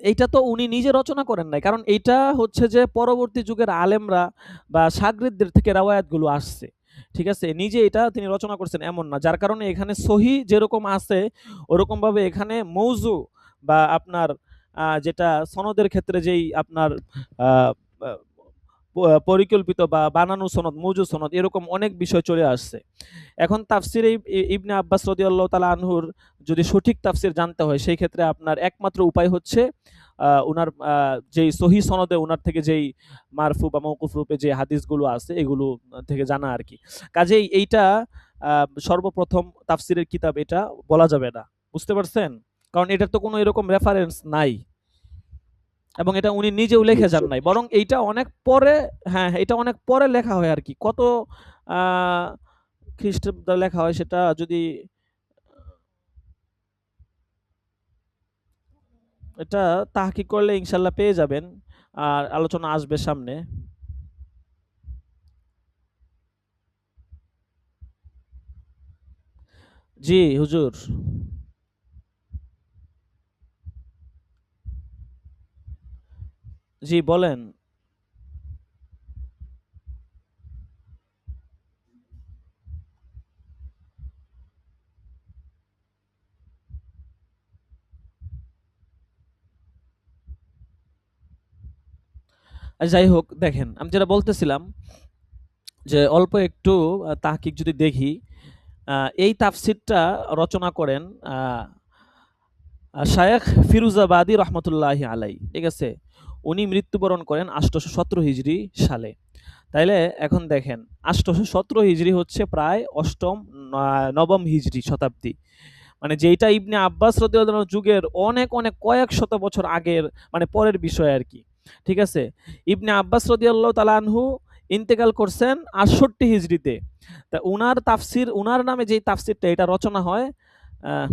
এইটা তো উনি নিজে রচনা করেন নাই। কারণ এইটা হচ্ছে যে পরবর্তী যুগের আলেমরা বা শাগরেদদের থেকে রাওয়ায়াতগুলো আসছে। ঠিক আছে? নিজে এটা তিনি রচনা করছেন এমন না। যার কারণে এখানে সহিহ যেরকম আছে ওরকমভাবে এখানে মওযু বা আপনার যেটা সনদের ক্ষেত্রে যেই আপনার আ আ পরিকল্পিত বা বানানো সনদ, মওজু সনদ, এরকম অনেক বিষয় চলে আসছে। এখন তাফসিরে ইবনে আব্বাস রাদিয়াল্লাহু তাআলা আনহুর যদি সঠিক তাফসির জানতে হয় সেই ক্ষেত্রে আপনার একমাত্র উপায় হচ্ছে উনার যেই সহিহ সনদে উনার থেকে যেই মারফু বা মওকুফ রূপে যে হাদিসগুলো আছে এগুলো থেকে জানা আরকি। কাজেই এইটা আ সর্বপ্রথম তাফসিরের কিতাব এটা বলা যাবে না। বুঝতে পারছেন? কারণ এটার তো কোনো এরকম রেফারেন্স নাই। এবং এটা উনি নিজেও লিখে যান নিশ্চয়। নাই, বরং এইটা অনেক পরে, হ্যাঁ এটা অনেক পরে লেখা হয় আর কি। কত খ্রিস্টাব্দে লেখা হয় সেটা যদি, এটা তাহকিক করলে ইনশাল্লাহ পেয়ে যাবেন, আর আলোচনা আসবে সামনে। জি হুজুর। জি বলেন। যাই হোক, দেখেন আমি যেটা বলতেছিলাম যে অল্প একটু তাহকিক যদি দেখি, এই তাফসিরটা রচনা করেন শায়েখ ফিরুজাবাদী রহমতুল্লাহি আলাই, ঠিক আছে? উনি মৃত্যুবরণ করেন 817 হিজরি সালে। তাইলে এখন দেখেন 817 হিজরি হচ্ছে প্রায় অষ্টম নবম হিজরি শতাব্দী, মানে যেটা ইবনে আব্বাস রাদিয়াল্লাহু আনহু যুগের অনেক অনেক কয়েক শত বছর আগের, মানে পরের বিষয় আর কি। ঠিক আছে? ইবনে আব্বাস রাদিয়াল্লাহু তাআলা আনহু ইন্তেকাল করছেন 68 হিজরিতে। তা উনার তাফসির, উনার নামে যেই তাফসিরটা এটা রচনা হয়, আহ,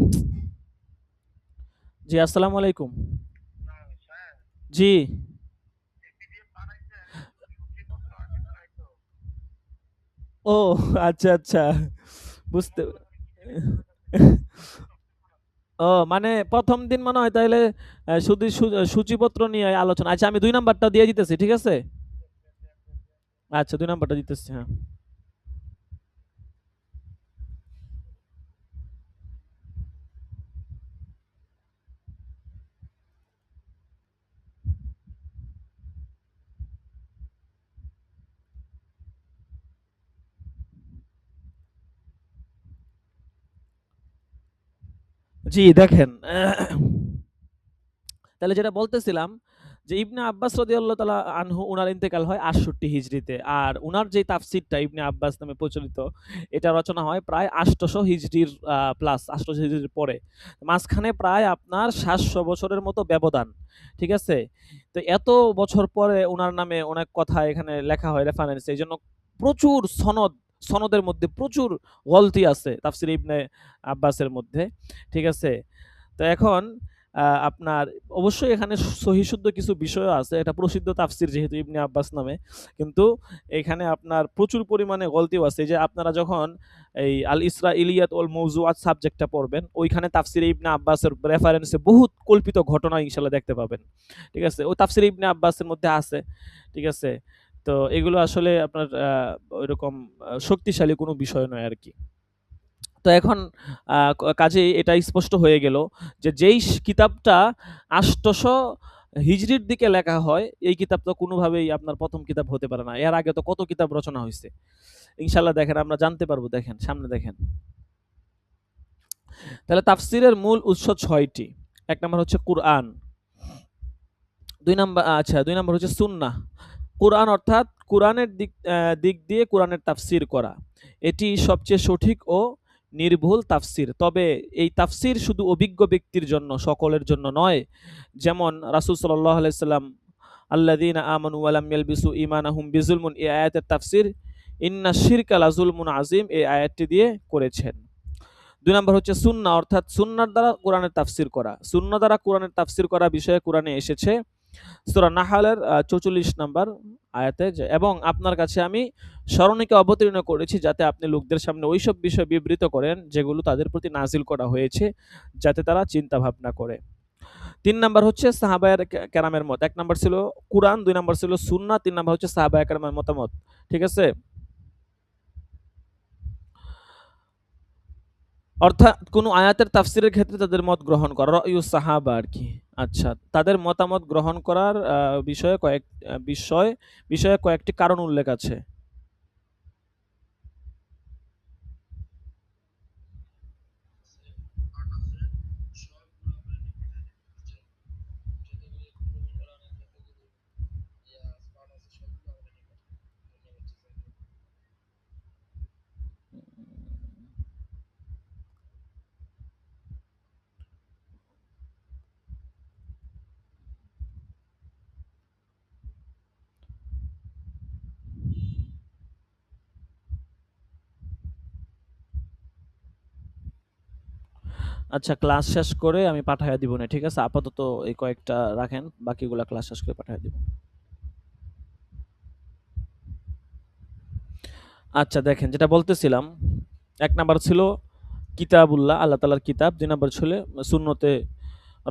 জি আসসালামু আলাইকুম। জি। ও আচ্ছা আচ্ছা, বুঝতে ও মানে প্রথম দিন মনে হয় তাইলে শুধু সূচিপত্র নিয়ে আলোচনা। আচ্ছা আমি 2 নাম্বারটা দিয়ে দিতেছি, ঠিক আছে? আচ্ছা 2 নাম্বারটা দিতেছি, হ্যাঁ। জি দেখেন, তাহলে যেটা বলতেছিলাম যে ইবনে আব্বাস রাদিয়াল্লাহু তাআলা আনহু উনার ইন্তেকাল হয় 68 হিজরিতে, আর উনার যে তাফসিরটা ইবনে আব্বাস নামে প্রচলিত, এটা রচনা হয় প্রায় 800 হিজরির প্লাস 800 হিজরির পরে। মাঝখানে প্রায় আপনার 700 বছরের মতো ব্যবধান, ঠিক আছে? তো এত বছর পরে উনার নামে অনেক কথা এখানে লেখা হয়, রেফারেন্স, এই জন্য প্রচুর সনদ, সনদের মধ্যে প্রচুর গলতি আছে তাফসির ইবনে আব্বাসের মধ্যে, ঠিক আছে? তো এখন আপনার অবশ্যই এখানে সহিশুদ্ধ কিছু বিষয় আছে। এটা প্রসিদ্ধ তাফসির যেহেতু ইবনে আব্বাস নামে। কিন্তু এখানে আপনার প্রচুর পরিমাণে গলতিও আছে। এই যে আপনারা যখন এই আল ইসরাইলিয়াত ওয়াল মওজুআত সাবজেক্টটা পড়বেন, ওইখানে তাফসিরে ইবনে আব্বাসের রেফারেন্সে বহুত কল্পিত ঘটনা ইনশাআল্লাহ দেখতে পাবেন। ঠিক আছে? ওই তাফসিরে ইবনে আব্বাসের মধ্যে আছে। ঠিক আছে? তো এগুলো আসলে আপনার ওইরকম শক্তিশালী কোনো বিষয় নয় আরকি। তো এখন কাজেই এটা স্পষ্ট হয়ে গেল যে যেই কিতাবটা 800 হিজরির দিকে লেখা হয়, এই কিতাবটা কোনোভাবেই আপনার প্রথম কিতাব হতে পারে না। এর আগে তো কত কিতাব রচনা হয়েছে। ইনশাল্লাহ দেখেন আমরা জানতে পারবো, দেখেন সামনে দেখেন। তাহলে তাফসিরের মূল উৎস 6টি। 1 নাম্বার হচ্ছে কুরআন, 2 নাম্বার, আচ্ছা 2 নাম্বার হচ্ছে সুন্নাহ। কুরআন অর্থাৎ কুরআনের দিক দিয়ে কুরআনের তাফসির করা, এটি সবচেয়ে সঠিক ও নির্ভুল তাফসির। তবে এই তাফসির শুধু অভিজ্ঞ ব্যক্তির জন্য, সকলের জন্য নয়। যেমন রাসূল সাল্লাল্লাহু আলাইহি সাল্লাম আল্লাযীনা আমানু ওয়া লাম ইয়ালবিসু ঈমানাহুম বিজুলমুন, এই আয়াতের তাফসির ইন্না শিরকা লাযুলমুন আযীম, এই আয়াতটি দিয়ে করেছেন। 2 নাম্বার হচ্ছে সুন্নাহ, অর্থাৎ সুন্নাহর দ্বারা কোরআনের তাফসির করা। সুন্নাহ দ্বারা কোরআনের তাফসির করা বিষয়ে কোরআনে এসেছে সূরা নাহলের 44 নাম্বার আয়াতে, এবং আপনার কাছে আমি স্মরণিকা অবতীর্ণ করেছি যাতে আপনি লোকদের সামনে ওইসব বিষয় বিবৃত করেন যেগুলো তাদের প্রতি নাজিল করা হয়েছে, যাতে তারা চিন্তা ভাবনা করে। 3 নাম্বার হচ্ছে সাহাবায়ে কেরামের মত। 1 নাম্বার ছিল কুরআন, 2 নাম্বার ছিল সুন্নাহ, 3 নাম্বার হচ্ছে সাহাবায়ে কেরামের মতামত। ঠিক আছে? অর্থাৎ কোন আয়াতের তাফসিরের ক্ষেত্রে তাদের মত গ্রহণ করা, রায়ুস সাহাবা আর কি। আচ্ছা, তাদের মতামত গ্রহণ করার বিষয়ে বিষয়ে কয়েকটি কারণ উল্লেখ আছে। আচ্ছা, ক্লাস শেষ করে আমি পাঠাইয়া দিব না, ঠিক আছে? আপাতত এই কয়েকটা রাখেন, বাকিগুলা ক্লাস শেষ করে পাঠাইয়া দিব। আচ্ছা দেখেন, যেটা বলতেছিলাম, ১ নাম্বার ছিল কিতাবুল্লাহ, আল্লাহ তাআলার কিতাব। ২ নাম্বার ছিল সুন্নতে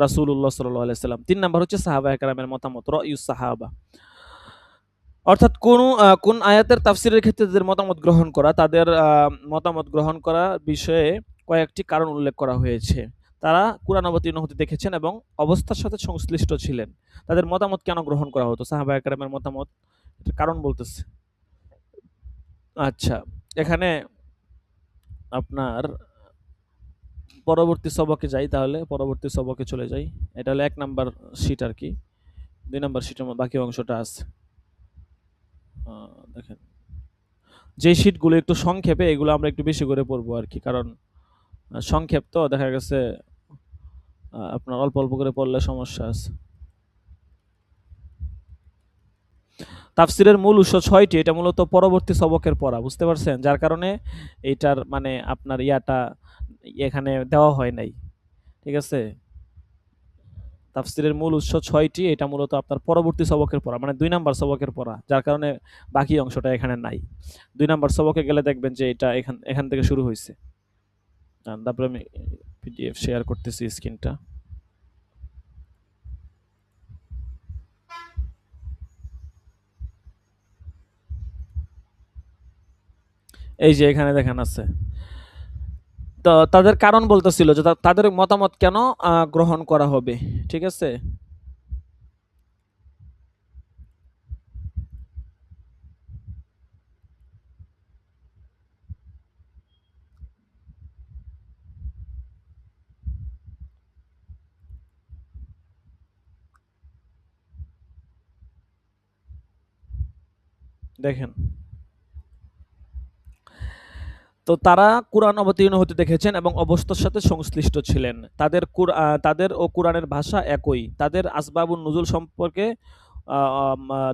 রাসূলুল্লাহ সাল্লাল্লাহু আলাইহি সাল্লাম। ৩ নাম্বার হচ্ছে সাহাবায়ে কেরামের মতামত, রায়ুস সাহাবা। অর্থাৎ কোন আয়াতের তাফসিরের ক্ষেত্রে তাদের মতামত গ্রহণ করা, তাদের মতামত গ্রহণ করা বিষয়ে কয়েকটি কারণ উল্লেখ করা হয়েছে। তারা কুরআন অবতীর্ণ হতে দেখেছেন এবং অবস্থার সাথে সংশ্লিষ্ট ছিলেন। তাদের মতামত কেন গ্রহণ করা হতো? সাহাবায়ে কেরামের মতামত, এটার কারণ বলতেছে। আচ্ছা, এখানে আপনার পরবর্তী সবকে যাই, তাহলে পরবর্তী সবকে চলে যাই। এটা হলো ১ নাম্বার শীট আরকি। ২ নাম্বার শীটের বাকি অংশটা আছে। দেখেন, যে শীটগুলো একটু সংক্ষেপে, এগুলো আমরা একটু বেশি করে পড়বো আরকি। কারণ সংক্ষেপ তো দেখা গেছে আপনার অল্প, অল্প করে পড়লে সমস্যা আছে। তাফসিরের মূল উৎস ৬টি। এটা মূলত পরবর্তী সবকের পড়া, বুঝতে পারছেন? যার কারণে এইটার মানে আপনার ইয়াটা এখানে দেওয়া হয় নাই। ঠিক আছে? তাফসিরের মূল উৎস ৬টি। এটা মূলত আপনার পরবর্তী সবকের পড়া, মানে ২ নাম্বার সবকের পড়া। যার কারণে বাকি অংশটা এখানে নাই। ২ নাম্বার সবকে গেলে দেখবেন যে এটা এখান থেকে শুরু হইছে। তারপরে আমি পিডিএফ শেয়ার করতেছি স্ক্রিনটা। এই যে এখানে দেখেন আছে। তো তাদের কারণ বলতেছিল যে তাদের মতামত কেন গ্রহণ করা হবে। ঠিক আছে? দেখেন, তো তারা কুরআন অবতীর্ণ হতে দেখেছেন এবং অবস্থার সাথে সংশ্লিষ্ট ছিলেন। তাদের ও কুরআনের ভাষা একই। তাদের আসবাবুন নুজুল সম্পর্কে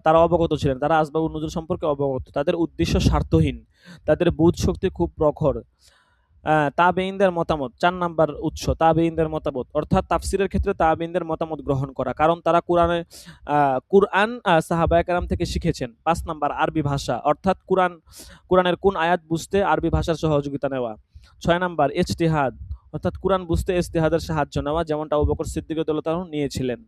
তারা অবগত ছিলেন। তারা আসবাবুন নুজুল সম্পর্কে অবগত। তাদের উদ্দেশ্য স্বার্থহীন। তাদের বুধ শক্তি খুব প্রখর। তাবেঈনদের মতামত, ৪ নাম্বার উৎস তাবেঈনদের মতামত, অর্থাৎ তাফসিরের ক্ষেত্রে তাবেঈনদের মতামত গ্রহণ করা। কারণ তারা কুরআন সাহাবায়ে কেরাম থেকে শিখেছেন। ৫ নাম্বার আরবি ভাষা, অর্থাৎ কুরআনের কোন আয়াত বুঝতে আরবি ভাষার সহযোগিতা নেওয়া। ৬ নাম্বার ইজতিহাদ, অর্থাৎ কুরআন বুঝতে ইজতিহাদের সাহায্য নেওয়া, যেমনটা আবু বকর সিদ্দিক রাদিয়াল্লাহু তাআলা নিয়েছিলেন।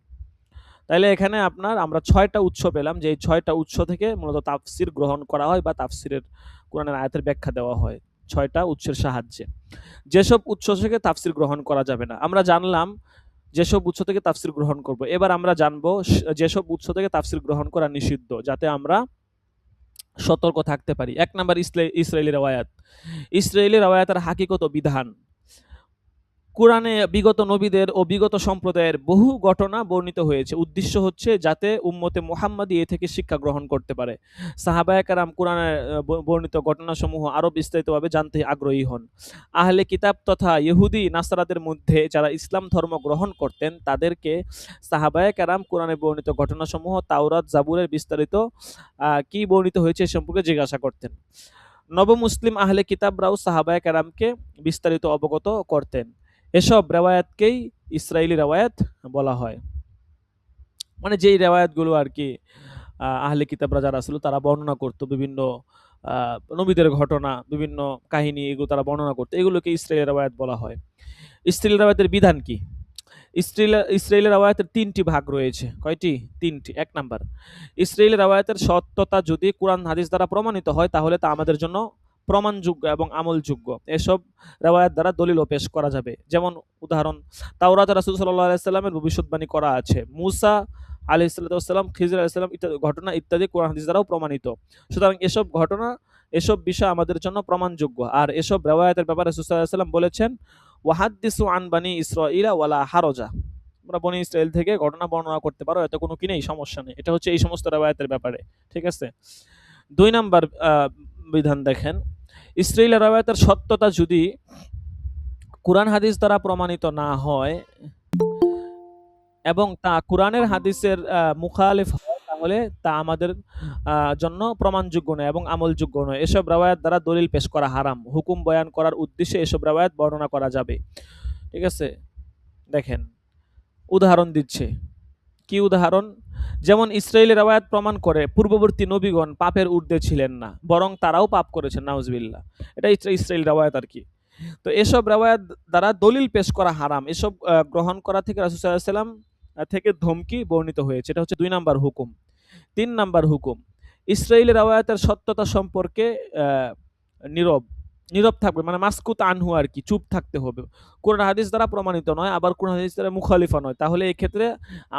তাইলে এখানে আমরা ৬টা উৎস পেলাম, যে এই ৬টা উৎস থেকে মূলত তাফসির গ্রহণ করা হয় বা তাফসিরের কুরআনের আয়াতের ব্যাখ্যা দেওয়া হয় ৬টা উৎসের সাহায্যে। যেসব উৎস থেকে তাফসির গ্রহণ করা যাবে না, আমরা জানলাম যেসব উৎস থেকে তাফসির গ্রহণ করব। এবার আমরা জানবো যেসব উৎস থেকে তাফসির গ্রহণ করা নিষিদ্ধ, যাতে আমরা সতর্ক থাকতে পারি। ১ নাম্বার ইসরাইলি রওয়ায়াত। ইসরাইলি রওয়ায়াতের হাকিকত ও বিধান। কুরআনে বিগত নবীদের ও বিগত সম্প্রদায়ের বহু ঘটনা বর্ণিত হয়েছে। উদ্দেশ্য হচ্ছে যাতে উম্মতে মুহাম্মাদী এ থেকে শিক্ষা গ্রহণ করতে পারে। সাহাবায়ে কেরাম কুরআনের বর্ণিত ঘটনাসমূহ আরো বিস্তারিতভাবে জানতে আগ্রহী হন। আহলে কিতাব তথা ইহুদি নাসারাদের মধ্যে যারা ইসলাম ধর্ম গ্রহণ করতেন, তাদেরকে সাহাবায়ে কেরাম কুরআনে বর্ণিত ঘটনাসমূহ, তাওরাত, জাবুরের বিস্তারিত কি বর্ণিত হয়েছে এ সম্পর্কে জিজ্ঞাসা করতেন। নবমুসলিম আহলে কিতাবরাও সাহাবায়ে কেরামকে বিস্তারিত অবগত করতেন। এসব রেওয়ায়াতকেই ইসরাইলি রেওয়ায়াত বলা হয়। মানে যেই রেওয়ায়াতগুলো আরকি আহলে কিতাবরা যারা ছিল তারা বর্ণনা করত, বিভিন্ন নবীদের ঘটনা, বিভিন্ন কাহিনী, এগুলো তারা বর্ণনা করত। এগুলোকে ইসরাইলি রেওয়ায়াত বলা হয়। ইসরাইলি রেওয়ায়াতের বিধান কি? ইসরাইলি রেওয়ায়াতের ৩টি ভাগ রয়েছে। কয়টি? ৩টি। ১ নাম্বার, ইসরাইলি রেওয়ায়াতের সত্যতা যদি কুরআন হাদিস দ্বারা প্রমাণিত হয়, তাহলে তা আমাদের জন্য প্রমাণযোগ্য এবং আমলযোগ্য। এসব রেওয়ায়াত দ্বারা দলিলও পেশ করা যাবে। যেমন উদাহরণ, তাওরাতে রাসূল সাল্লাল্লাহু আলাইহি ওয়াসাল্লামের ভবিষ্যদ্বাণী করা আছে। মুসা আলাইহিস সালাতু ওয়াসসালাম, খিজর আলাইহিস সালাম ঘটনা ইত্যাদি কুরআন হাদিস দ্বারাও প্রমাণিত। সুতরাং এসব ঘটনা, এসব বিষয় আমাদের জন্য প্রমাণযোগ্য। আর এসব রেওয়ায়াতের ব্যাপারে রাসূল সাল্লাল্লাহু আলাইহি ওয়াসাল্লাম বলেছেন, ওয়াহাদ্দিসু আন বানি ইসরাঈলা ওয়ালা হারজা। তোমরা বনি ইসরাইল থেকে ঘটনা বর্ণনা করতে পারো, এতে কোনো কি নেই, সমস্যা নেই। এটা হচ্ছে এই সমস্ত রেওয়ায়াতের ব্যাপারে। ঠিক আছে? ২ নাম্বার বিধান দেখেন, ইসরাইলি রেওয়ায়াতের সত্যতা যদি কুরআন হাদিস দ্বারা প্রমাণিত না হয় এবং তা কুরআনের হাদিসের মুখালিফ হয়, তাহলে তা আমাদের জন্য প্রমাণযোগ্য নয় এবং আমলযোগ্য নয়। এসব রেওয়ায়াত দ্বারা দলিল পেশ করা হারাম। হুকুম বয়ান করার উদ্দেশ্যে এসব রেওয়ায়াত বর্ণনা করা যাবে। ঠিক আছে? দেখেন উদাহরণ দিচ্ছে। কি উদাহরণ? যেমন ইসরাইলের রওয়ায়াত প্রমাণ করে পূর্ববর্তী নবীগণ পাপের ঊর্ধ্বে ছিলেন না, বরং তারাও পাপ করেছেন, নাউজুবিল্লাহ। এটা ইসরাইল রওয়ায়াত আর কি। তো এসব রওয়ায়াত দ্বারা দলিল পেশ করা হারাম, এসব গ্রহণ করা থেকে রাসূল সাল্লাল্লাহু আলাইহি ওয়াসাল্লাম থেকে ধমকি বর্ণিত হয়েছে। এটা হচ্ছে ২ নাম্বার হুকুম। ৩ নাম্বার হুকুম, ইসরাইলের রওয়ায়াতের সত্যতা সম্পর্কে নীরব নীরব থাকবে, মানে মাসকুত আনহু আর কি, চুপ থাকতে হবে। কোরআন হাদিস দ্বারা প্রমাণিত নয়, আবার কোরআন হাদিস দ্বারা মুখালিফা নয়। তাহলে এই ক্ষেত্রে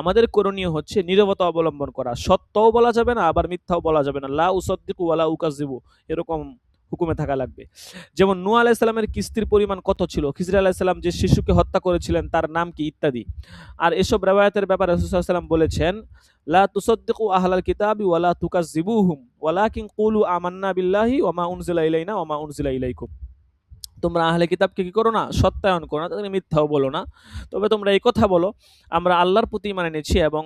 আমাদের করণীয় হচ্ছে নীরবতা অবলম্বন করা। সত্যও বলা যাবে না, আবার মিথ্যাও বলা যাবে না। লা উসাদ্দিকু ওয়ালা উকাযযিবু, এরকম হুকুমে থাকা লাগবে। যেমন নূহ আলাইহিস সালামের কিস্তির পরিমাণ কত ছিল, খিজর আলাইহিস সালাম যে শিশুকে হত্যা করেছিলেন তার নাম কি, ইত্যাদি। আর এসব রিওয়ায়াতের ব্যাপারে রাসূল সাল্লাল্লাহু আলাইহি ওয়াসাল্লাম বলেছেন, লা তুসাদ্দিকু আহলাল কিতাবি ওয়ালা তুকাযযিবুহুম ওয়ালাকিন কুলু আমান্না বিল্লাহি ওয়া মা উনজিলা ইলাইনা ওয়া মা উনজিলা ইলাইকুম। তোমরা আহলে কিতাবকে কি করো না, সত্যায়ন করো না, তাদেরকে মিথ্যাও বলো না। তবে তোমরা এই কথা বলো, আমরা আল্লাহর প্রতি ঈমান এনেছি এবং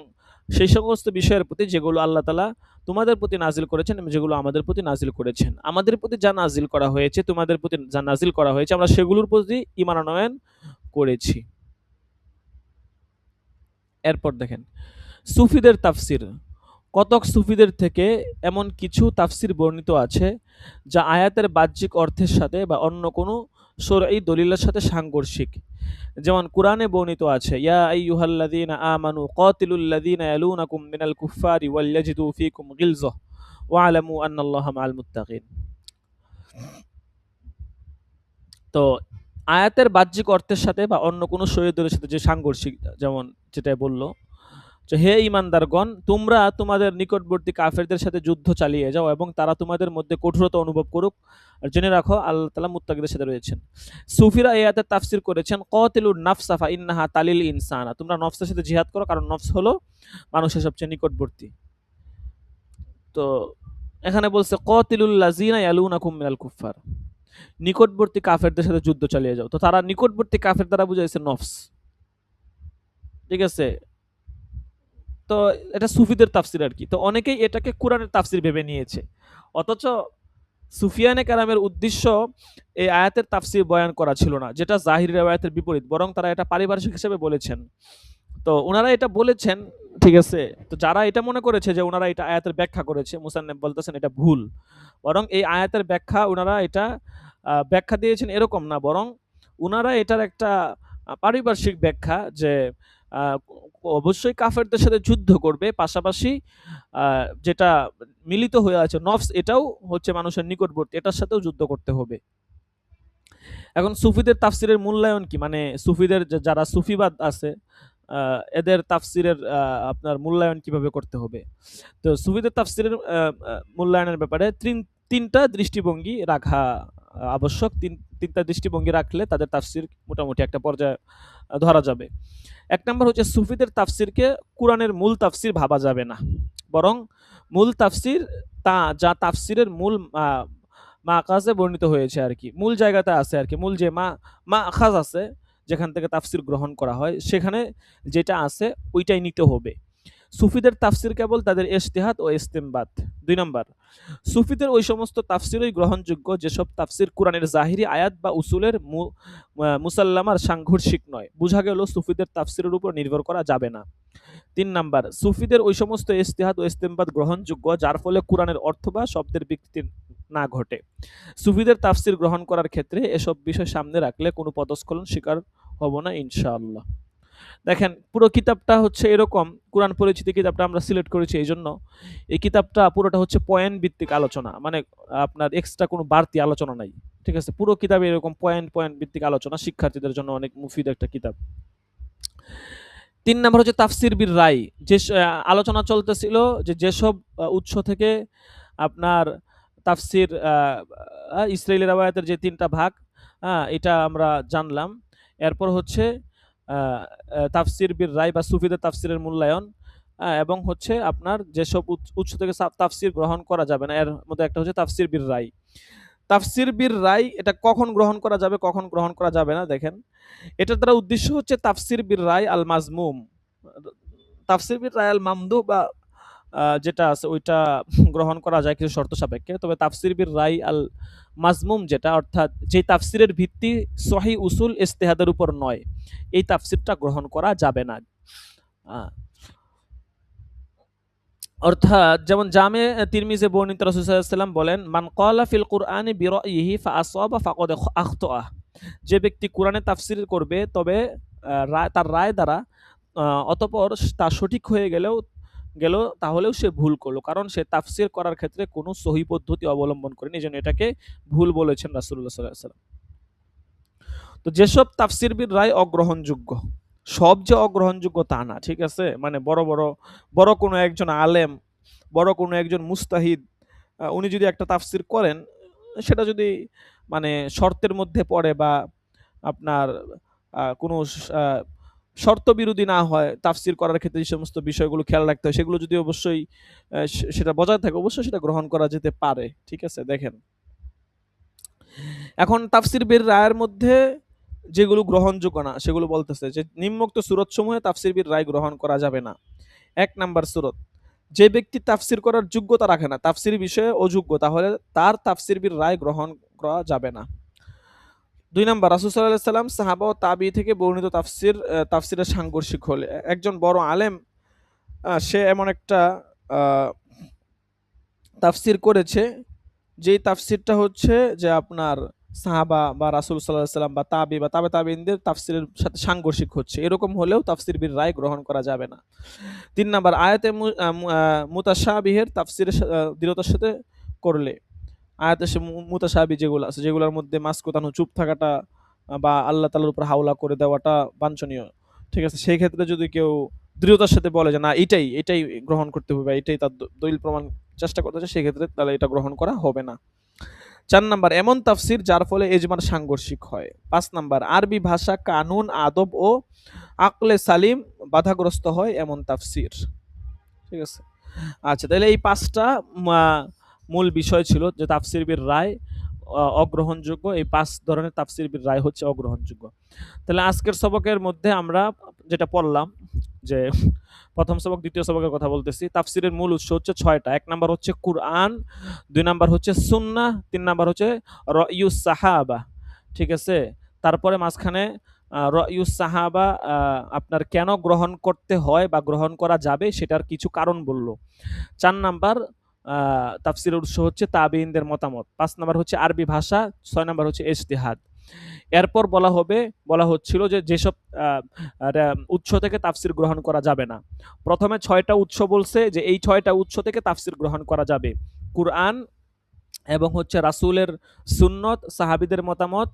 সেই সমস্ত বিষয়ের প্রতি যেগুলো আল্লাহ তাআলা তোমাদের প্রতি নাজিল করেছেন এবং যেগুলো আমাদের প্রতি নাজিল করেছেন। আমাদের প্রতি যা নাজিল করা হয়েছে, তোমাদের প্রতি যা নাজিল করা হয়েছে, আমরা সেগুলোর প্রতি ঈমান আনয়ন করেছি। এরপর দেখেন সুফিদের তাফসির। কতক সুফিদের থেকে এমন কিছু তাফসির বর্ণিত আছে যা আয়াতের বাহ্যিক অর্থের সাথে বা অন্য কোনো শরঈ দলিলের সাথে সাংঘর্ষিক। যেমন কোরআনে বর্ণিত আছে, ইয়া আইয়ুহাল্লাযীনা আমানু কাতিলুল্লাযীনা ইয়ালুনাকুম মিনাল কুফফারি ওয়ালয়াজিদু ফীকুম গিলযাহ ওয়া'লামু আন্নাল্লাহা মাআল মুত্তাকিন। তো আয়াতের বাহ্যিক অর্থের সাথে বা অন্য কোনো শরীয়ত দলিলের সাথে যে সাংঘর্ষিক, যেমন যেটা বলল, যে হে ঈমানদারগণ, তোমরা তোমাদের নিকটবর্তী কাফেরদের সাথে যুদ্ধ চালিয়ে যাও এবং তারা তোমাদের মধ্যে কঠোরতা অনুভব করুক, আর জেনে রাখো আল্লাহ তাআলা মুত্তাকিদের সাথে রয়েছেন। সুফিরা এই আয়াতের তাফসীর করেছেন, কাতিলুন নাফসা ফা ইন্নাহা তালিল ইনসানা, তোমরা নফসের সাথে জিহাদ করো, কারণ নফস হলো মানুষের সবচেয়ে নিকটবর্তী। তো এখানে বলছে কাতিলুল লাযিনা ইয়ালুনাকুম মিনাল কুফফার, নিকটবর্তী কাফেরদের সাথে যুদ্ধ চালিয়ে যাও। তো তারা নিকটবর্তী কাফের দ্বারা বুঝাইছে নফস। ঠিক আছে? তো এটা সুফিদের তাফসির আর কি। তো অনেকেই এটাকে কোরআনের তাফসির ভেবে নিয়েছে, অথচ সুফিয়ানে কেরামের উদ্দেশ্য এই আয়াতের তাফসির বয়ান করা ছিল না, যেটা জাহিরি রিওয়ায়াতের বিপরীত, বরং তারা এটা পারিভাষিক হিসেবে বলেছেন। তো ওনারা এটা বলেছেন, ঠিক আছে? তো যারা এটা মনে করেছে যে ওনারা এটা আয়াতের ব্যাখ্যা করেছে, মুসান্নেফ বলতেছেন এটা ভুল। বরং এই আয়াতের ব্যাখ্যা ওনারা এটা ব্যাখ্যা দিয়েছেন এরকম না, বরং ওনারা এটার একটা পারিপার্শ্বিক ব্যাখ্যা, যে অবশ্যই কাফেরদের সাথে যুদ্ধ করবে, পাশাপাশি যেটা মিলিত হয়ে আছে নফস, এটাও হচ্ছে মানুষের নিকটবর্তী, এটার সাথেও যুদ্ধ করতে হবে। এখন সুফিদের তাফসিরের মূল্যায়ন কি, মানে সুফিদের যারা সুফিবাদ আছে এদের তাফসিরের আপনার মূল্যায়ন কিভাবে করতে হবে? তো সুফিদের তাফসিরের মূল্যায়নের ব্যাপারে তিনটা দৃষ্টিভঙ্গি রাখা আবশ্যক। তিনটা দৃষ্টিভঙ্গি রাখলে তাদের তাফসির মোটামুটি একটা পর্যায়ে ধরা যাবে। ১ নাম্বার হচ্ছে সুফিদের তাফসিরকে কোরআনের মূল তাফসির ভাবা যাবে না, বরং মূল তাফসির যা তাফসিরের মূল মাকাজে বর্ণিত হয়েছে আর কি, মূল জায়গাতে আছে আর কি, মূল যে মাখাজ আছে যেখান থেকে তাফসির গ্রহণ করা হয়, সেখানে যেটা আছে ওইটাই নিতে হবে। সুফিদের তাফসির কেবল তাদের ইজতিহাদ ও ইস্তেমবাত। ২ নাম্বার, সুফিদের ওই সমস্ত তাফসিরই গ্রহণযোগ্য যেসব তাফসির কোরআনের জাহিরি আয়াত বা উসুলের মুসাল্লামার সাংঘর্ষিক নয়। বোঝা গেল সুফিদের তাফসিরের উপর নির্ভর করা যাবে না। ৩ নাম্বার, সুফিদের ওই সমস্ত ইজতিহাদ ও ইস্তেমবাত গ্রহণযোগ্য যার ফলে কোরআনের অর্থ বা শব্দের বিকৃতি না ঘটে। সুফিদের তাফসির গ্রহণ করার ক্ষেত্রে এসব বিষয় সামনে রাখলে কোনো পদস্খলন শিকার হব না ইনশাআল্লাহ। দেখেন পুরো কিতাবটা হচ্ছে এরকম, কোরআন পরিচিতি কিতাবটা আমরা সিলেক্ট করেছি এই জন্য। এই কিতাবটা পুরোটা হচ্ছে পয়েন্ট ভিত্তিক আলোচনা, মানে আপনার এক্সট্রা কোনো বাড়তি আলোচনা নাই। ঠিক আছে? পুরো কিতাবে এরকম পয়েন্ট ভিত্তিক আলোচনা, শিক্ষার্থীদের জন্য অনেক মুফিদ একটা কিতাব। ৩ নাম্বার হচ্ছে তাফসির বির রায়, যে আলোচনা চলতেছিল যে যেসব উৎস থেকে আপনার তাফসির ইসরাইলি রিওয়ায়াতের যে ৩টা ভাগ, এটা আমরা জানলাম। এরপর হচ্ছে তাফসির বির রায় বা সুফিদের তাফসিরের মূল্যায়ন, এবং হচ্ছে আপনার যেসব উৎস থেকে তাফসির গ্রহণ করা যাবে না, এর মধ্যে একটা হচ্ছে তাফসির বির রায়। তাফসির বির রায় এটা কখন গ্রহণ করা যাবে, কখন গ্রহণ করা যাবে না, দেখেন এটার দ্বারা উদ্দেশ্য হচ্ছে তাফসির বির রায় আল মাজমুম, তাফসির বির রায় আল মামদু বা যেটা আছে ওইটা গ্রহণ করা যায় কিছু শর্ত সাপেক্ষে। তবে তাফসির বির রাই আল মাজমুম যেটা, অর্থাৎ যে তাফসিরের ভিত্তি সহিহ উসুল ইজতিহাদের উপর নয়, এই তাফসিরটা গ্রহণ করা যাবে না। আ অর্থাৎ যেমন জামে তিরমিজে বর্ণিত রাসূল সাল্লাল্লাহু আলাইহি ওয়াসাল্লাম বলেন, মান ক্বালা ফিল কুরআনি বিরাইহি ফাআসাবা ফাকাদ আখতাআ। যে ব্যক্তি কোরআনে তাফসির করবে তবে তার রায় দ্বারা অতঃপর তা সঠিক হয়ে গেল তাহলেও সে ভুল করলো, কারণ সে তাফসির করার ক্ষেত্রে কোনো সহি পদ্ধতি অবলম্বন করেনি, এজন্য এটাকে ভুল বলেছেন রাসূলুল্লাহ সাল্লাল্লাহু আলাইহি ওয়াসাল্লাম। তো যেসব তাফসিরবিদ রায় অগ্রহণযোগ্য, সব যে অগ্রহণযোগ্য তা না, ঠিক আছে? মানে বড় কোনো একজন আলেম, বড় কোনো একজন মুস্তাহিদ উনি যদি একটা তাফসির করেন, সেটা যদি মানে শর্তের মধ্যে পড়ে বা আপনার কোনো আ শর্ত বিরোধী না হয়, তাফসির করার ক্ষেত্রে যে সমস্ত বিষয়গুলো খেয়াল রাখতে হয় সেগুলো যদি অবশ্যই সেটা বজায় থাকে, অবশ্যই সেটা গ্রহণ করা যেতে পারে। ঠিক আছে? দেখেন, এখন তাফসির বির রায়ের মধ্যে যেগুলো গ্রহণযোগ্য না সেগুলো বলতেছে যে নিম্নোক্ত সূরতসমূহে তাফসির বির রায় গ্রহণ করা যাবে না। ১ নাম্বার সূরত, যে ব্যক্তি তাফসির করার যোগ্যতা রাখে না, তাফসির বিষয়ে অযোগ্য, তাহলে তার তাফসির বির রায় গ্রহণ করা যাবে না। ২ নাম্বার, রাসূল সাল্লাল্লাহু আলাইহি সাল্লাম, সাহাবা ও তাবী থেকে বর্ণিত তাফসিরের সাংঘর্ষিক হলে, একজন বড় আলেম সে এমন একটা আ তাফসির করেছে, যেই তাফসিরটা হচ্ছে যে আপনার সাহাবা বা রাসূল সাল্লাল্লাহু আলাইহি সাল্লাম বা তাবী বা তাবেঈনদের তাফসিরের সাথে সাংঘর্ষিক হচ্ছে, এরকম হলেও তাফসির বির রায় গ্রহণ করা যাবে না। ৩ নাম্বার, আয়াতে মুতাশাবিহের তাফসিরের দৃঢ়তার সাথে করলে, আয়াতে মুতাশাবি যেগুলো আছে, যেগুলোর মধ্যে মাসকোতানো চুপ থাকাটা বা আল্লাহ তাআলার উপর হাওলা করে দেওয়াটা বাঞ্ছনীয়। ঠিক আছে? সেই ক্ষেত্রে যদি কেউ দৃঢ়তার সাথে বলে যে না এটাই গ্রহণ করতে হবে বা এটাই তার দলিল প্রমাণ চেষ্টা করতেছে, সেক্ষেত্রে তাহলে এটা গ্রহণ করা হবে না। ৪ নাম্বার, এমন তাফসির যার ফলে ইজমার সাংঘর্ষিক হয়। ৫ নাম্বার, আরবি ভাষা, কানুন, আদব ও আকলে সালিম বাধাগ্রস্ত হয় এমন তাফসির। ঠিক আছে? আচ্ছা, তাহলে এই ৫ টা মা মূল বিষয় ছিল যে তাফসির বির রায় অগ্রহণযোগ্য। এই ৫ ধরনের তাফসির বির রায় হচ্ছে অগ্রহণযোগ্য। তাহলে আজকের সবকের মধ্যে আমরা যেটা পড়লাম যে ১ম সবক, ২য় সবকের কথা বলতেছি। তাফসিরের মূল উৎস হচ্ছে ৬ টা। ১ নাম্বার হচ্ছে কুরআন, ২ নাম্বার হচ্ছে সুন্নাহ, ৩ নাম্বার হচ্ছে রায়ুস সাহাবা। ঠিক আছে? তারপরে মাঝখানে রায়ুস সাহাবা আপনার কেন গ্রহণ করতে হয় বা গ্রহণ করা যাবে সেটার কিছু কারণ বলল। ৪ নাম্বার তাফসিরের উৎস হচ্ছে তাবেঈনদের মতামত। ৫ নাম্বার হচ্ছে আরবি ভাষা, ৬ নাম্বার হচ্ছে ইজতিহাদ। এরপর বলা হচ্ছিল যে যেসব আ উৎস থেকে তাফসির গ্রহণ করা যাবে না। ১ম এ ৬ টা উৎস বলছে যে এই ৬ টা উৎস থেকে তাফসির গ্রহণ করা যাবে। কুরআন এবং হচ্ছে রাসূলের সুন্নত, সাহাবীদের মতামত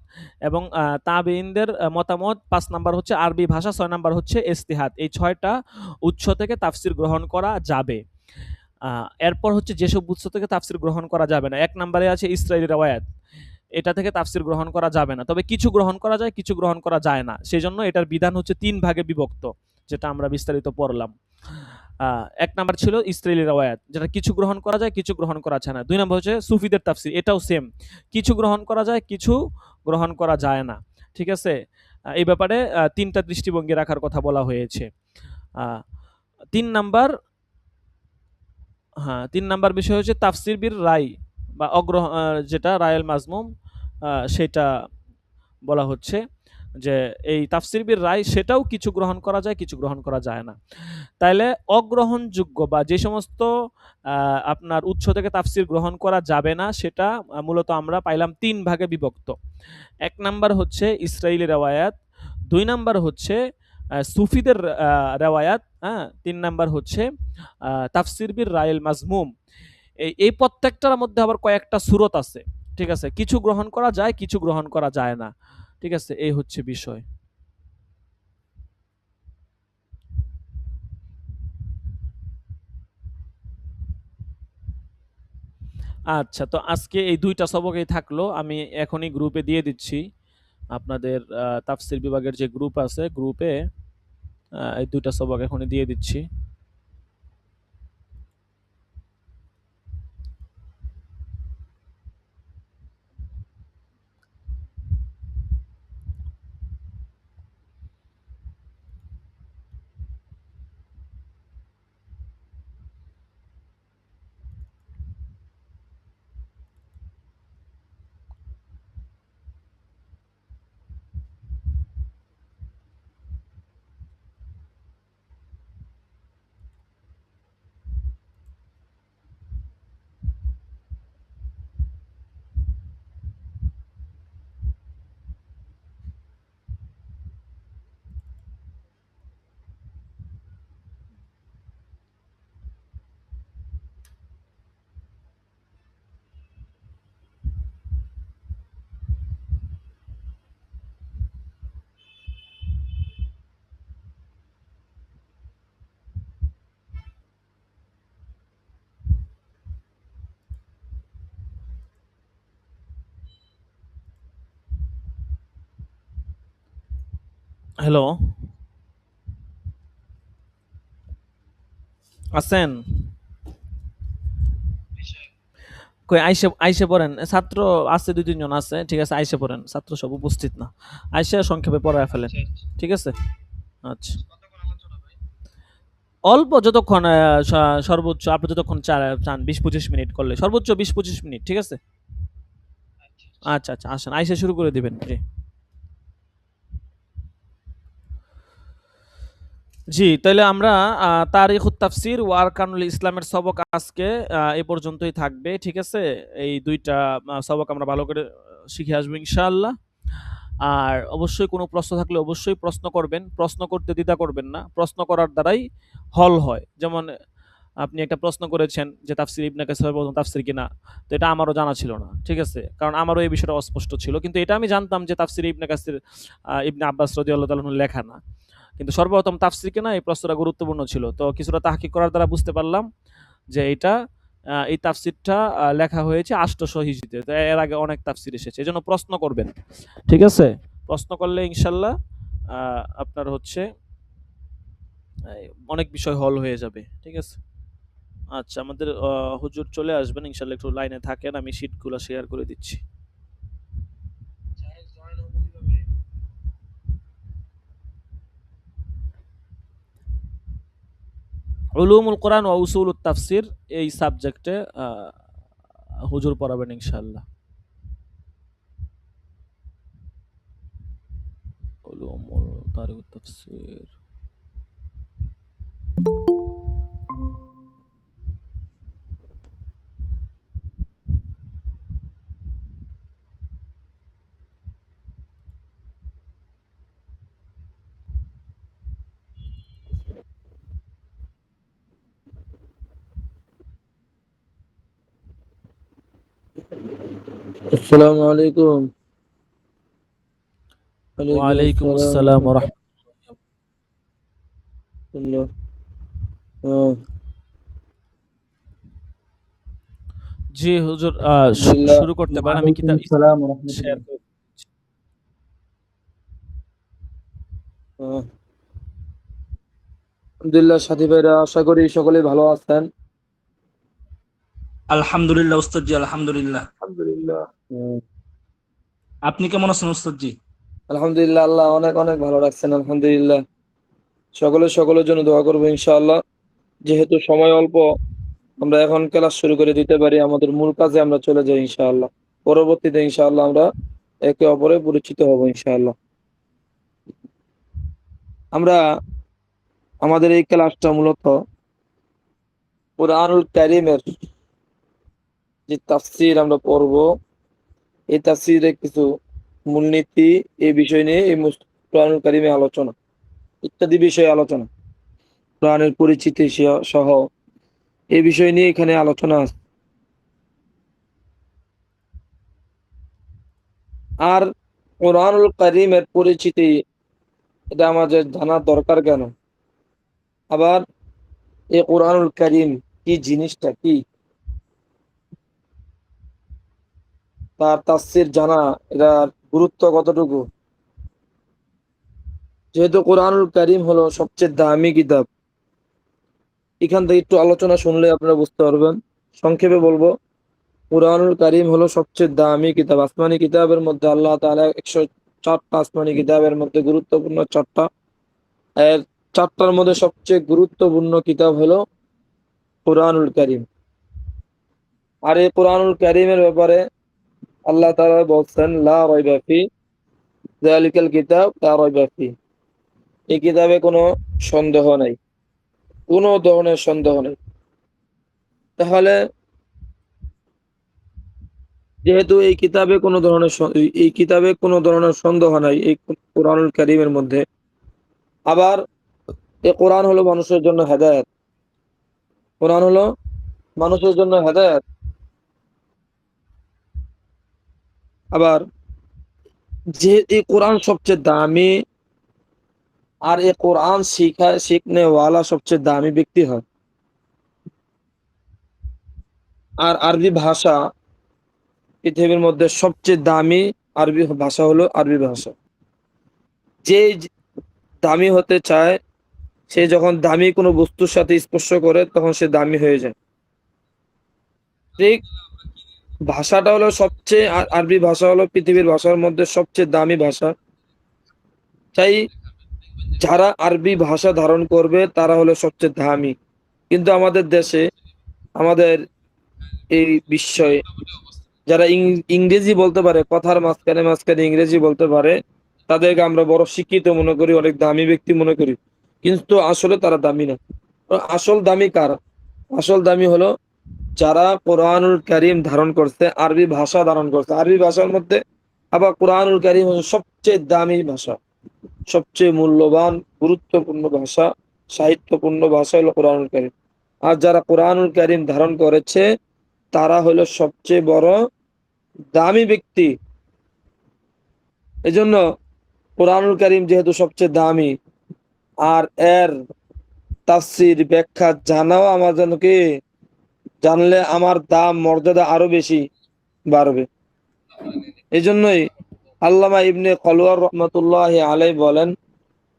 এবং তাবেঈনদের মতামত। ৫ নাম্বার হচ্ছে আরবি ভাষা, ৬ নাম্বার হচ্ছে ইজতিহাদ। এই ৬ টা উৎস থেকে তাফসির গ্রহণ করা যাবে। আ এরপর হচ্ছে যেসব উৎস থেকে তাফসির গ্রহণ করা যাবে না। ১ নাম্বারে আছে ইসরাঈলী রাওয়ায়াত। এটা থেকে তাফসির গ্রহণ করা যাবে না। তবে কিছু গ্রহণ করা যায়, কিছু গ্রহণ করা যায় না। সেজন্য এটার বিধান হচ্ছে ৩ ভাগে বিভক্ত, যেটা আমরা বিস্তারিত পড়লাম। ১ নাম্বার ছিল ইসরাঈলী রাওয়ায়াত, যেটা কিছু গ্রহণ করা যায়, কিছু গ্রহণ করা যায় না। ২ নাম্বার হচ্ছে সুফিদের তাফসির, এটাও সেম। কিছু গ্রহণ করা যায়, কিছু গ্রহণ করা যায় না। ঠিক আছে? এই ব্যাপারে ৩ টা দৃষ্টিভঙ্গি রাখার কথা বলা হয়েছে। আ ৩ নাম্বার ৩ নাম্বার বিষয় হচ্ছে তাফসির বির রায় বা যেটা রায়ুল মাজমুম, সেটা বলা হচ্ছে যে এই তাফসির বির রায় সেটাও কিছু গ্রহণ করা যায়, কিছু গ্রহণ করা যায় না। তাইলে অগ্রহণযোগ্য বা যে সমস্ত আপনার উৎস থেকে তাফসির গ্রহণ করা যাবে না, সেটা মূলত আমরা পাইলাম ৩ ভাগে বিভক্ত। ১ নাম্বার হচ্ছে ইসরাঈলী রেওয়ায়াত, ২ নাম্বার হচ্ছে সুফিদের রেওয়ায়াত, হ্যাঁ? ৩ নাম্বার হচ্ছে তাফসির বির রায়ুল মাজমুম। এই প্রত্যেকটার মধ্যে আবার কয়েকটা সূরত আছে। ঠিক আছে? কিছু গ্রহণ করা যায়, কিছু গ্রহণ করা যায় না। ঠিক আছে? এই হচ্ছে বিষয়। আচ্ছা, তো আজকে এই ২ টা সবকই থাকলো। আমি এখনই গ্রুপে দিয়ে দিচ্ছি। আপনাদের তাফসীর বিভাগের যে গ্রুপ আছে, গ্রুপে এই ২ টা সবক এখনই দিয়ে দিচ্ছি। হ্যালো, আছেন? কই আইসে আইসে পড়েন। ছাত্র আছে ২-৩ জন আছে। ঠিক আছে, আইসে পড়েন। ছাত্র সব উপস্থিত না। আইসা সংক্ষেপে পড়ায় ফেলেন। ঠিক আছে? আচ্ছা। অল্প যতক্ষণ সর্বোচ্চ আপনি যতক্ষণ চান ২০-২৫ মিনিট করলে। সর্বোচ্চ ২০-২৫ মিনিট। ঠিক আছে? আচ্ছা, আচ্ছা। আসেন। আইসা শুরু করে দিবেন। জি। জি, তাইলে আমরা তারিখুত তাফসির ও আরকানুল ইসলামের সবক আজকে এ পর্যন্তই থাকবে। ঠিক আছে? এই ২ টা সবক আমরা ভালো করে শিখে আসবো ইনশাআল্লাহ। আর অবশ্যই কোনো প্রশ্ন থাকলে অবশ্যই প্রশ্ন করবেন। প্রশ্ন করতে দ্বিধা করবেন না। প্রশ্ন করার দ্বারাই হল হয়। যেমন আপনি একটা প্রশ্ন করেছেন যে তাফসির ইবনে কাসির প্রথম তাফসির কিনা? তো এটা আমারও জানা ছিল না। ঠিক আছে? কারণ আমারও এই বিষয়টা অস্পষ্ট ছিল। কিন্তু এটা আমি জানতাম যে তাফসির ইবনে কাসির ইবনে আব্বাস রাদিয়াল্লাহু তাআলা আনহুর লেখা না। কিন্তু সর্বপ্রথম তাফসির কিনা এই প্রশ্নটা গুরুত্বপূর্ণ ছিল। তো কিছুটা তাহকিক করার দ্বারা বুঝতে পারলাম যে এটা এই তাফসিরটা লেখা হয়েছে ৮০০ হিজরিতে। তো এর আগে অনেক তাফসির এসেছে। এজন্য প্রশ্ন করবেন। ঠিক আছে? প্রশ্ন করলে ইনশাআল্লাহ আপনার হচ্ছে অনেক বিষয় হল হয়ে যাবে। ঠিক আছে? আচ্ছা, আমাদের হুজুর চলে আসবেন ইনশাআল্লাহ। একটু লাইনে থাকেন, আমি শীটগুলো শেয়ার করে দিচ্ছি। উলুমুল কোরআন ওয়া উসুলুত তাফসির এই সাবজেক্টে হুজুর পড়াবেন ইনশাআল্লাহ। উলুমুল তারিখুত তাফসির। السلام عليكم. ওয়া عليكم আলাইকুমুস السلام সালাম ওয়া ورحمة রাহমাতুল্লাহ। الله. آه. জি হুজুর, الحمد لله. শুরু করতে পারেন। আমি وعليكم কিতাব السلام ورحمة শেয়ার الله. করে آه. আলহামদুলিল্লাহ, সাথী ভাইরা, আশা করি সকলেই ভালো আছেন। আলহামদুলিল্লাহ উস্তাদ জি, আলহামদুলিল্লাহ। আলহামদুলিল্লাহ। আপনি কেমন আছেন উস্তাদ জি? আলহামদুলিল্লাহ, আল্লাহ অনেক অনেক ভালো রাখছেন। আলহামদুলিল্লাহ। সকলের জন্য দোয়া করবো ইনশাআল্লাহ। যেহেতু সময় অল্প, আমরা এখন ক্লাস শুরু করে দিতে পারি, আমাদের মূল কাজে আমরা চলে যাই ইনশাআল্লাহ। পরবর্তীতে ইনশাআল্লাহ আমরা একে অপরে পরিচিত হব ইনশাআল্লাহ। আমরা আমাদের এই ক্লাসটা মূলত কুরআনুল কারীমের যে তাফসীর আমরা পড়ব, এই তাফসীরের কিছু মূলনীতি, এই বিষয় নিয়ে এই কুরআনুল কারীমে আলোচনা, ইত্যাদি বিষয়ে আলোচনা, কোরআনের পরিচিতি সহ এই বিষয় নিয়ে এখানে আলোচনা আছে। আর কোরআনুল কারীমের পরিচিতি এটা আমাদের জানার দরকার কেন? আবার এই কোরআনুল কারীম কি জিনিসটা কি, তার তাফসীর জানা, এটার গুরুত্ব কতটুকু? যেহেতু কোরআনুল কারীম হলো সবচেয়ে দামি কিতাব, এখান থেকে একটু আলোচনা শুনলে আপনারা বুঝতে পারবেন। সংক্ষেপে বলবো, কুরআনুল কারীম হলো সবচেয়ে দামি কিতাব। আসমানি কিতাবের মধ্যে আল্লাহ তাআলা 104টা আসমানি কিতাবের মধ্যে গুরুত্বপূর্ণ 4টা, এর 4টার মধ্যে সবচেয়ে গুরুত্বপূর্ণ কিতাব হলো কুরআনুল কারীম। আর এই কুরআনুল কারীমের ব্যাপারে আল্লাহ তাআলা বলছেন, লা রাইবা ফি যালিকাল কিতাব লা রাইবা ফি। এই কিতাবে কোনো সন্দেহ নাই, কোনো ধরনের সন্দেহ নেই। তাহলে যেহেতু এই কিতাবে কোনো ধরনের সন্দেহ নাই এই কোরআনুল কারীমের মধ্যে, আবার এই কোরআন হলো মানুষের জন্য হেদায়েত। কোরআন হলো মানুষের জন্য হেদায়েত। আবার যে এই কোরআন সবচেয়ে দামি, আর এই কোরআন শিখনে ওয়ালা সবচেয়ে দামি ব্যক্তি হয়। আর আরবি ভাষা পৃথিবীর মধ্যে সবচেয়ে দামি আরবি ভাষা হলো আরবি ভাষা। যে দামি হতে চায়, সে যখন দামি কোনো বস্তুর সাথে স্পর্শ করে তখন সে দামি হয়ে যায়। ঠিক ভাষাটা হলো সবচেয়ে আরবি ভাষা হলো পৃথিবীর ভাষার মধ্যে সবচেয়ে দামি ভাষা। তাই যারা আরবি ভাষা ধারণ করবে তারা হলো সবচেয়ে দামি। কিন্তু আমাদের দেশে, আমাদের এই বিশ্বে যারা ইংরেজি বলতে পারে, কথার মাঝখানে মাঝখানে ইংরেজি বলতে পারে, তাদেরকে আমরা বড় শিক্ষিত মনে করি, অনেক দামি ব্যক্তি মনে করি, কিন্তু আসলে তারা দামি না। আসল দামি কারা? আসল দামি হলো যারা কোরআনুল কারীম ধারণ করছে, আরবি ভাষা ধারণ করছে। আরবি ভাষার মধ্যে আবার কোরআনুল কারীম হচ্ছে সবচেয়ে দামি ভাষা, সবচেয়ে মূল্যবান, গুরুত্বপূর্ণ ভাষা, সাহিত্যপূর্ণ ভাষা হলো কোরআনুল কারীম। আর যারা কোরআনুল কারীম ধারণ করেছে তারা হলো সবচেয়ে বড় দামি ব্যক্তি। এজন্য কোরআনুল কারীম যেহেতু সবচেয়ে দামি, আর এর তাফসীর ব্যাখ্যা জানাও আমার জন্য কি, জানলে আমার দাম মর্যাদা আরো বেশি বাড়বে। এই জন্যই আল্লামা ইবনে খলওয়ার রহমাতুল্লাহি আলাইহি বলেন,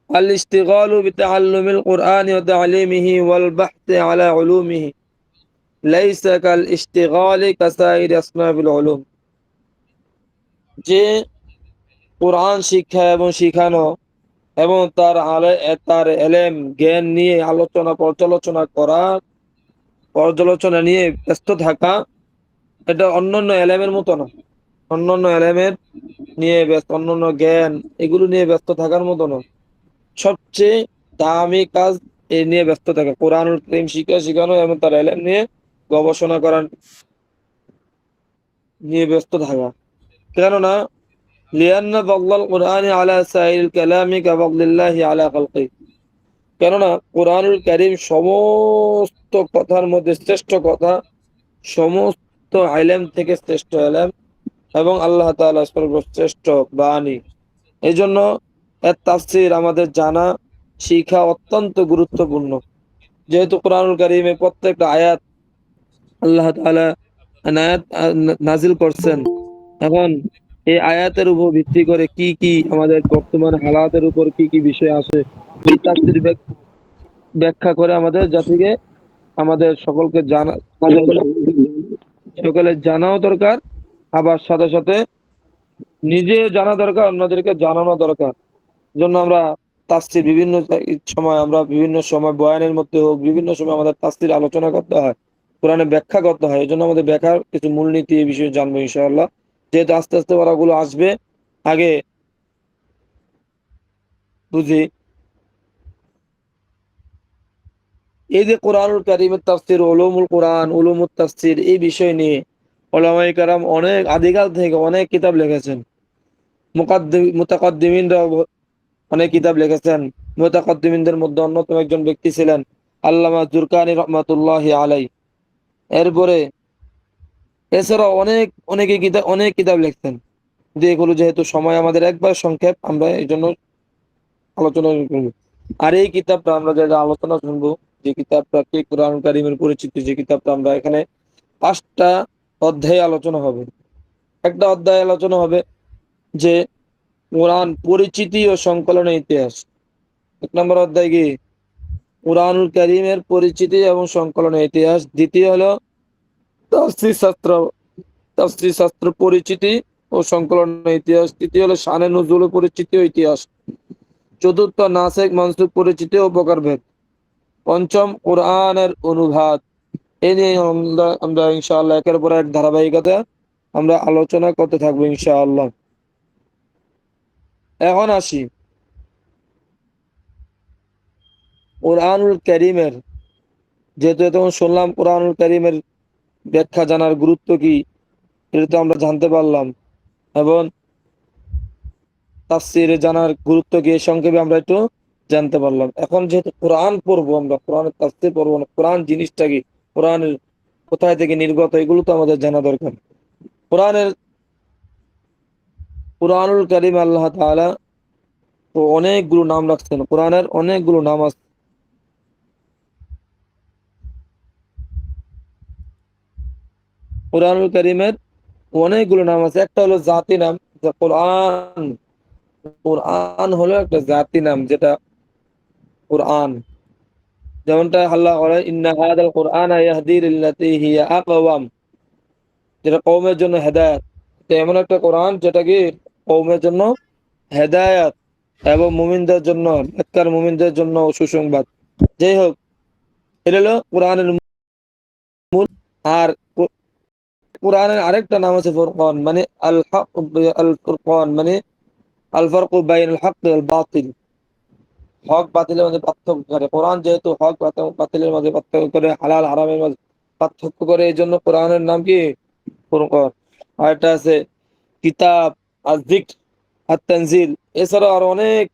আল ইশতিগালু বিতাআল্লুমিল কুরআনি ওয়া তা'লিমিহি ওয়াল বাহথি আলা উলুমিহি লাইসা কাল ইশতিগালি কাসাইরি আসনাবিল উলুম। যে কোরআন শিক্ষা এবং শিখানো এবং তার এলেম জ্ঞান নিয়ে পর্যালোচনা নিয়ে ব্যস্ত থাকা, এটা অন্যান্য এলেমের মতো না। অন্যান্য এলেমের নিয়ে ব্যস্ত, অন্যান্য জ্ঞান এগুলো নিয়ে ব্যস্ত থাকার মতো না। সবচেয়ে দামি কাজ এ নিয়ে ব্যস্ত থাকা, কোরআনুল কারীম শিখানো এবং তার এলেম নিয়ে গবেষণা করা নিয়ে ব্যস্ত থাকা। কেননা লিআন্না ফাদলাল কুরআনি আলা সাইরিল কালামি কাফাদলিল্লাহি আলা খালকি। কেননা কোরআনুল কারীম সমস্ত কথার মধ্যে শ্রেষ্ঠ কথা, সমস্ত ইলম থেকে শ্রেষ্ঠ ইলম, এবং আল্লাহ তাআলা সর্বশ্রেষ্ঠ বাণী। এই জন্য এর তাফসীর আমাদের জানা, শিখা অত্যন্ত গুরুত্বপূর্ণ। যেহেতু কোরআনুল কারীমে প্রত্যেকটা আয়াত আল্লাহ তাআলা আয়াত নাজিল করছেন, এখন এই আয়াতের উপর ভিত্তি করে কি কি আমাদের বর্তমান হালাতের উপর কি কি বিষয় আছে, এই তাফসীর ব্যাখ্যা করে আমাদের জাতিকে, আমাদের সকলকে জানা, সকলের জানাও দরকার। আবার সাথে সাথে নিজে জানা দরকার, অন্যদেরকে জানানো দরকার। জন্য আমরা তাফসীর বিভিন্ন সময় বয়ানের মধ্যে হোক, বিভিন্ন সময় আমাদের তাফসীর আলোচনা করতে হয়, কোরআনে ব্যাখ্যা করতে হয়। এই জন্য আমাদের ব্যাখ্যার কিছু মূলনীতি এই বিষয়ে জানবো ইনশাআল্লাহ। যেহেতু আস্তে আস্তে ওরাগুলো আসবে, আগে বুঝি এই যে কোরআনুল কারীমের তাফসীর, উলুমুল কোরআন, উলুমুত তাফসীর, এই বিষয় নিয়ে উলামায়ে কেরাম অনেক আদিকাল থেকে অনেক কিতাব লিখেছেন। মুতাকাদ্দিমিনরাও অনেক কিতাব লিখেছেন। মুতাকাদ্দিমিনদের মধ্যে অন্যতম একজন ব্যক্তি ছিলেন আল্লামা জুরকানি রহমাতুল্লাহি আলাইহি। এরপরে এছাড়াও অনেক কিতাব লিখছেন। এগুলো যেহেতু সময় আমাদের একবার সংক্ষেপ, আমরা এই জন্য আলোচনা করব। আর এই কিতাবটা আমরা যেটা আলোচনা শুনবো, যে কিতাবটা কি কোরআন কারীমের পরিচিতি, যে কিতাবটা আমরা এখানে 5টা অধ্যায়ে আলোচনা হবে। একটা অধ্যায় আলোচনা হবে যে কোরআন পরিচিতি ও সংকলনের ইতিহাস। 1 নম্বর অধ্যায় কি কোরআনুল কারীমের পরিচিতি এবং সংকলনের ইতিহাস। দ্বিতীয় হলো তাফসীর শাস্ত্র পরিচিতি ও সংকলনের ইতিহাস। তৃতীয় হলো শানে নুজুল পরিচিতি ও ইতিহাস। চতুর্থ নাসেখ মানসুখ পরিচিতি ও প্রকারভেদ। পঞ্চম কোরআনের অনুবাদ। এই নিয়ে আমরা ইনশাআল্লাহ একের পর এক ধারাবাহিকতা আমরা আলোচনা করতে থাকবো ইনশাআল্লাহ। এখন আসি কোরআনুল কারীমের, যেহেতু এতক্ষণ শুনলাম কোরআনুল কারীমের ব্যাখ্যা জানার গুরুত্ব কি, এটা তো আমরা জানতে পারলাম, এবং তাফসীরে জানার গুরুত্ব কি সংক্ষেপে আমরা একটু জানতে পারলাম। এখন যেহেতু কোরআন পড়বো, আমরা কোরআনের তাফসীর পড়বো না, কোরআন জিনিসটা কি, কোরআনের কোথায় থেকে নির্গত, এগুলো তো আমাদের জানা দরকার। কোরআনুল কারীম আল্লাহ তাআলা তো অনেকগুলো নাম রাখছেন, কোরআনের অনেকগুলো নাম আছে। কোরআনুল কারীমের অনেকগুলো নাম আছে। একটা হলো জাতি নাম, কোরআন হলো একটা জাতি নাম, যেটা কোরআন, যেমনটা আল্লাহ বলে ইন্না হাদাল কোরআনা ইয়াহদি লিল্লাতি হিয়া আকওয়াম, যেটা কওমের জন্য হেদায়েত। তো এমন একটা কোরআন যেটা কি কওমের জন্য হেদায়েত এবং মুমিনদের জন্য, নেককার মুমিনদের জন্য সুসংবাদ। যাই হোক, এটা হলো কোরআনের মূল। আর কোরআনের আরেকটা নাম আছে ফুরকান, মানে আল হক, আল ফুরকান মানে আল ফারকু বাইনাল হক ওয়াল বাতিল, হক বাতিলের মধ্যে পার্থক্য করে। কোরআন যেহেতু হক বাতিলের মধ্যে পার্থক্য করে, হালাল হারামের মধ্যে পার্থক্য করে, এই জন্য কোরআনের নাম কি ফুরকান। আর এটা আছে কিতাব, আয-যিকর, আত-তানজিল, এছাড়াও আরো অনেক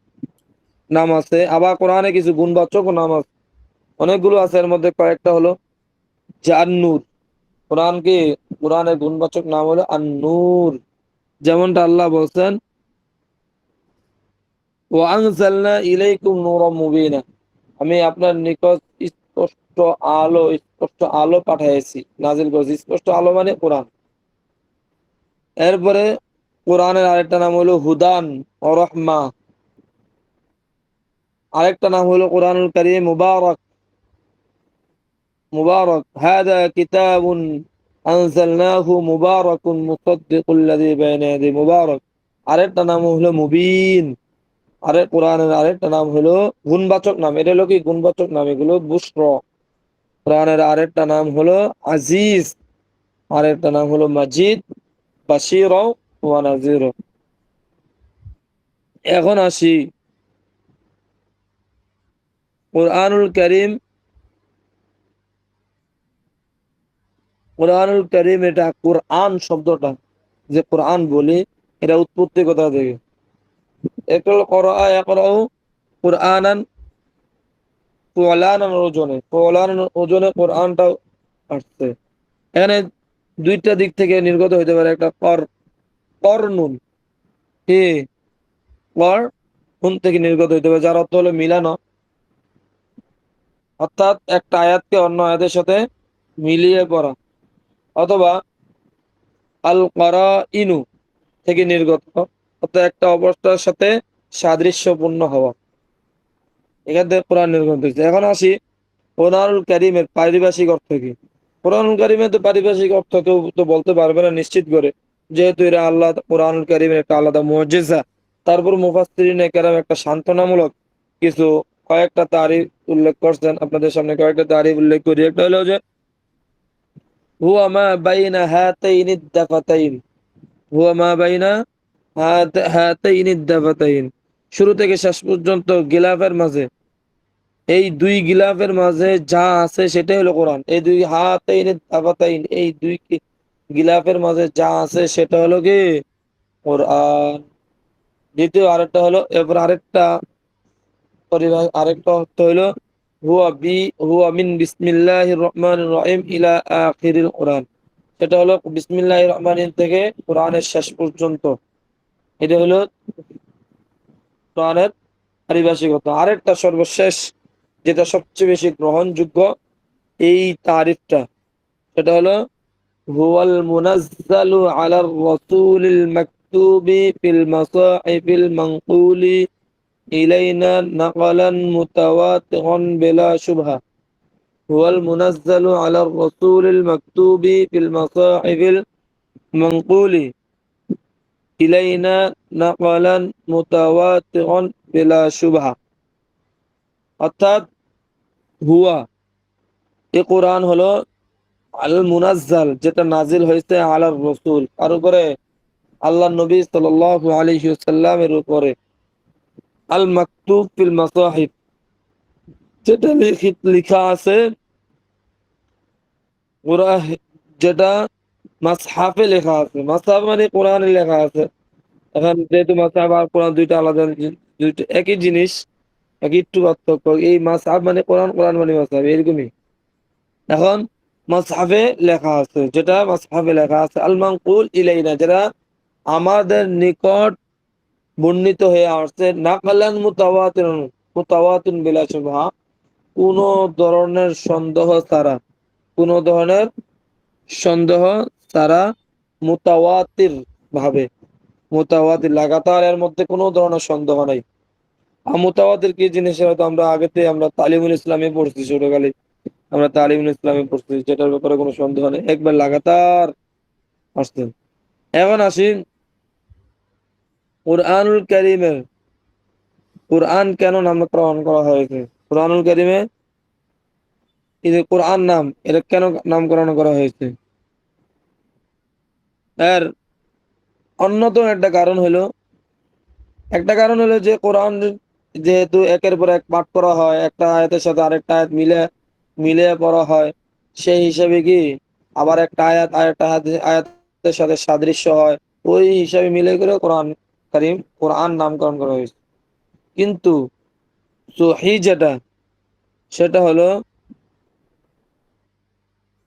নাম আছে। আবার কোরআনে কিছু গুণবাচক নাম আছে, অনেকগুলো আছে। এর মধ্যে কয়েকটা হলো যে আন-নূর, কোরআন কি কোরআনের গুণবাচক নাম হলো আন-নূর। যেমনটা আল্লাহ বলছেন ওয়া আনজালনা ইলাইকুম নূরাম মুবিনা, আমি আপনার নিকট স্পষ্ট আলো পাঠিয়েছি, নাজিল করেছি। স্পষ্ট আলো মানে কোরআন। এরপরে কোরআনের আরেকটা নাম হলো হুদান ও রহমা, আরেকটা নাম হলো কোরআনুল কারীম মুবারক। মুবারক হাদা কিতাবুন আনজালনাহু মুবারাকুন মুসাদ্দিকুল লাযী বাইনা ইয়াদাইহি মুবারক। আরেকটা নাম হলো মুবিন। কোরআনের আরেকটা নাম হলো গুণবাচক নাম, এটা হলো কি গুণবাচক নাম, এগুলো বুশরা। কোরআনের আরেকটা নাম হলো আজিজ, আরেকটা নাম হলো মাজিদ, বাশীরা ওয়া নাযীরা। এখন আসি কোরআনুল কারীম। কোরআনুল কারীম এটা কোরআন শব্দটা যে কোরআন বলি, এটা উৎপত্তি কোথা থেকে? একটা হলো করা ইয়াকরাউ কোরআনান ফুলানান ওজনে, ফুলানান ওজনে কোরআনটা আসছে। এখানে দুইটা দিক থেকে নির্গত হইতে পারে। একটা করনুন, কি কর নুন থেকে নির্গত হইতে পারে, যার অর্থ হলো মিলানো, অর্থাৎ একটা আয়াতকে অন্য আয়াতের সাথে মিলিয়ে পড়া। অথবা আল করাইনু থেকে নির্গত, অর্থাৎ একটা অবস্থার সাথে সাদৃশ্যপূর্ণ হওয়া। এখান থেকে কোরআন নির্গত হয়েছে। এখন আসি কোরআনুল কারীমের পারিভাষিক অর্থ কি। কোরআনুল কারীমের তো পারিভাষিক অর্থ কেউ তো বলতে পারবে না নিশ্চিত করে, যেহেতু এরা আল্লাহ কোরআনুল কারীমের একটা আলাদা মুজিজা। তারপর মুফাসসিরিনে কেরাম একটা সান্ত্বনামূলক কিছু কয়েকটা তারিফ উল্লেখ করছেন, আপনাদের সামনে কয়েকটা তারিফ উল্লেখ করি। একটা হলো যে হুয়া মা বাইনা হাতাইনি দাফাতাইন, হুয়া মা বাইনা হাতাইনি দাফাতাইন, শুরু থেকে শেষ পর্যন্ত গিলাফের মাঝে, এই দুই গিলাফের মাঝে যা আছে সেটাই হলো কোরআন। এই দুই হাতাইন দাফাতাইন, এই দুই গিলাফের মাঝে যা আছে সেটা হলো কি কোরআন। দ্বিতীয় আরেকটা হলো, এরপর আরেকটা অর্থ হলো হুয়া মিন বিসমিল্লাহির রহমানির রহিম ইলা আখিরিল কোরআন, সেটা হলো বিসমিল্লাহির রহমানির থেকে কোরআনের শেষ পর্যন্ত। এটা হলো কোরআনের পারিভাষিকতা। আরেকটা সর্বশেষ, যেটা সবচেয়ে বেশি গ্রহণযোগ্য এই তারিফটা, সেটা হলো হুয়াল মুনাজ্জালু আলার রাসূলিল মাকতুবি ফিল মাসাহিফিল মানকুলি ইলাইনা নাকালান মুতাওয়াতিরান বিলা শুবহা। হুয়াল মুনাজ্জালু আলার রাসূলিল মাকতুবি ফিল মাসাহিফিল মানকুলি ইলাইনা নাকালান মুতাওয়াতিরান বিলা শুবহা। অর্থাৎ হুয়া, এই কোরআন হলো আল মুনাজ্জাল, যেটা নাজিল হয়েছে আলার রসুল, আর উপরে আল্লাহ নবী সাল্লাল্লাহু আলাইহি ওয়াসাল্লামের উপরে, আল মাকতুব ফিল মাসাহিফ, যেটা লেখা আছে কোরআন, যেটা মাসহাফে লেখা আছে। মাসহাফ মানে কোরআনে লেখা আছে। এখন যেহেতু মাসহাফ আর কোরআন দুইটা আলাদা, দুইটা একই জিনিস, একটু পার্থক্য। এই মাসহাফ মানে কোরআন, কোরআন মানে মাসহাফ, এরকমই। এখন মাসহাফে লেখা আছে, যেটা মাসহাফে লেখা আছে আল মানকুল ইলাইনা, যেটা আমাদের নিকট বর্ণিত হয়ে আসছে নাকালান মুতাওয়াতিরুন, মুতাওয়াতিন বিলা শুবহা, কোন ধরনের সন্দেহ ছাড়া, কোন ধরনের সন্দেহ ছাড়া, মুতাওয়াতির ভাবে, মুতাওয়াতির লাগাতার, এর মধ্যে কোনো ধরনের সন্দেহ নাই। মুতাওয়াতির কি জিনিস সেটা তো আমরা আগেতে আমরা তালিমুল ইসলামে পড়ছি, ছোটকালে আমরা তালিমুল ইসলামে পড়ছি, যেটার ব্যাপারে কোনো সন্দেহ নেই, একবার লাগাতার আসতেন। এখন আসি কুরআনুল কারীমের, কুরআন কেন নামকরণ করা হয়েছে? কুরআনুল কারীমে এই যে কোরআন নাম, এটা কেন নামকরণ করা হয়েছে? এর অন্যতম একটা কারণ হলো যে কোরআন যেহেতু একের পর এক পাঠ করা হয়, একটা আয়াতের সাথে আরেকটা আয়াত মিলে পড়া হয়, সেই হিসাবে কি আবার একটা আয়াত আরেকটা আয়াতের সাথে সাদৃশ্য হয়, ওই হিসাবে মিলে করে কোরআন নামকরণ করা হয়েছে। কিন্তু সহি সেটা হলো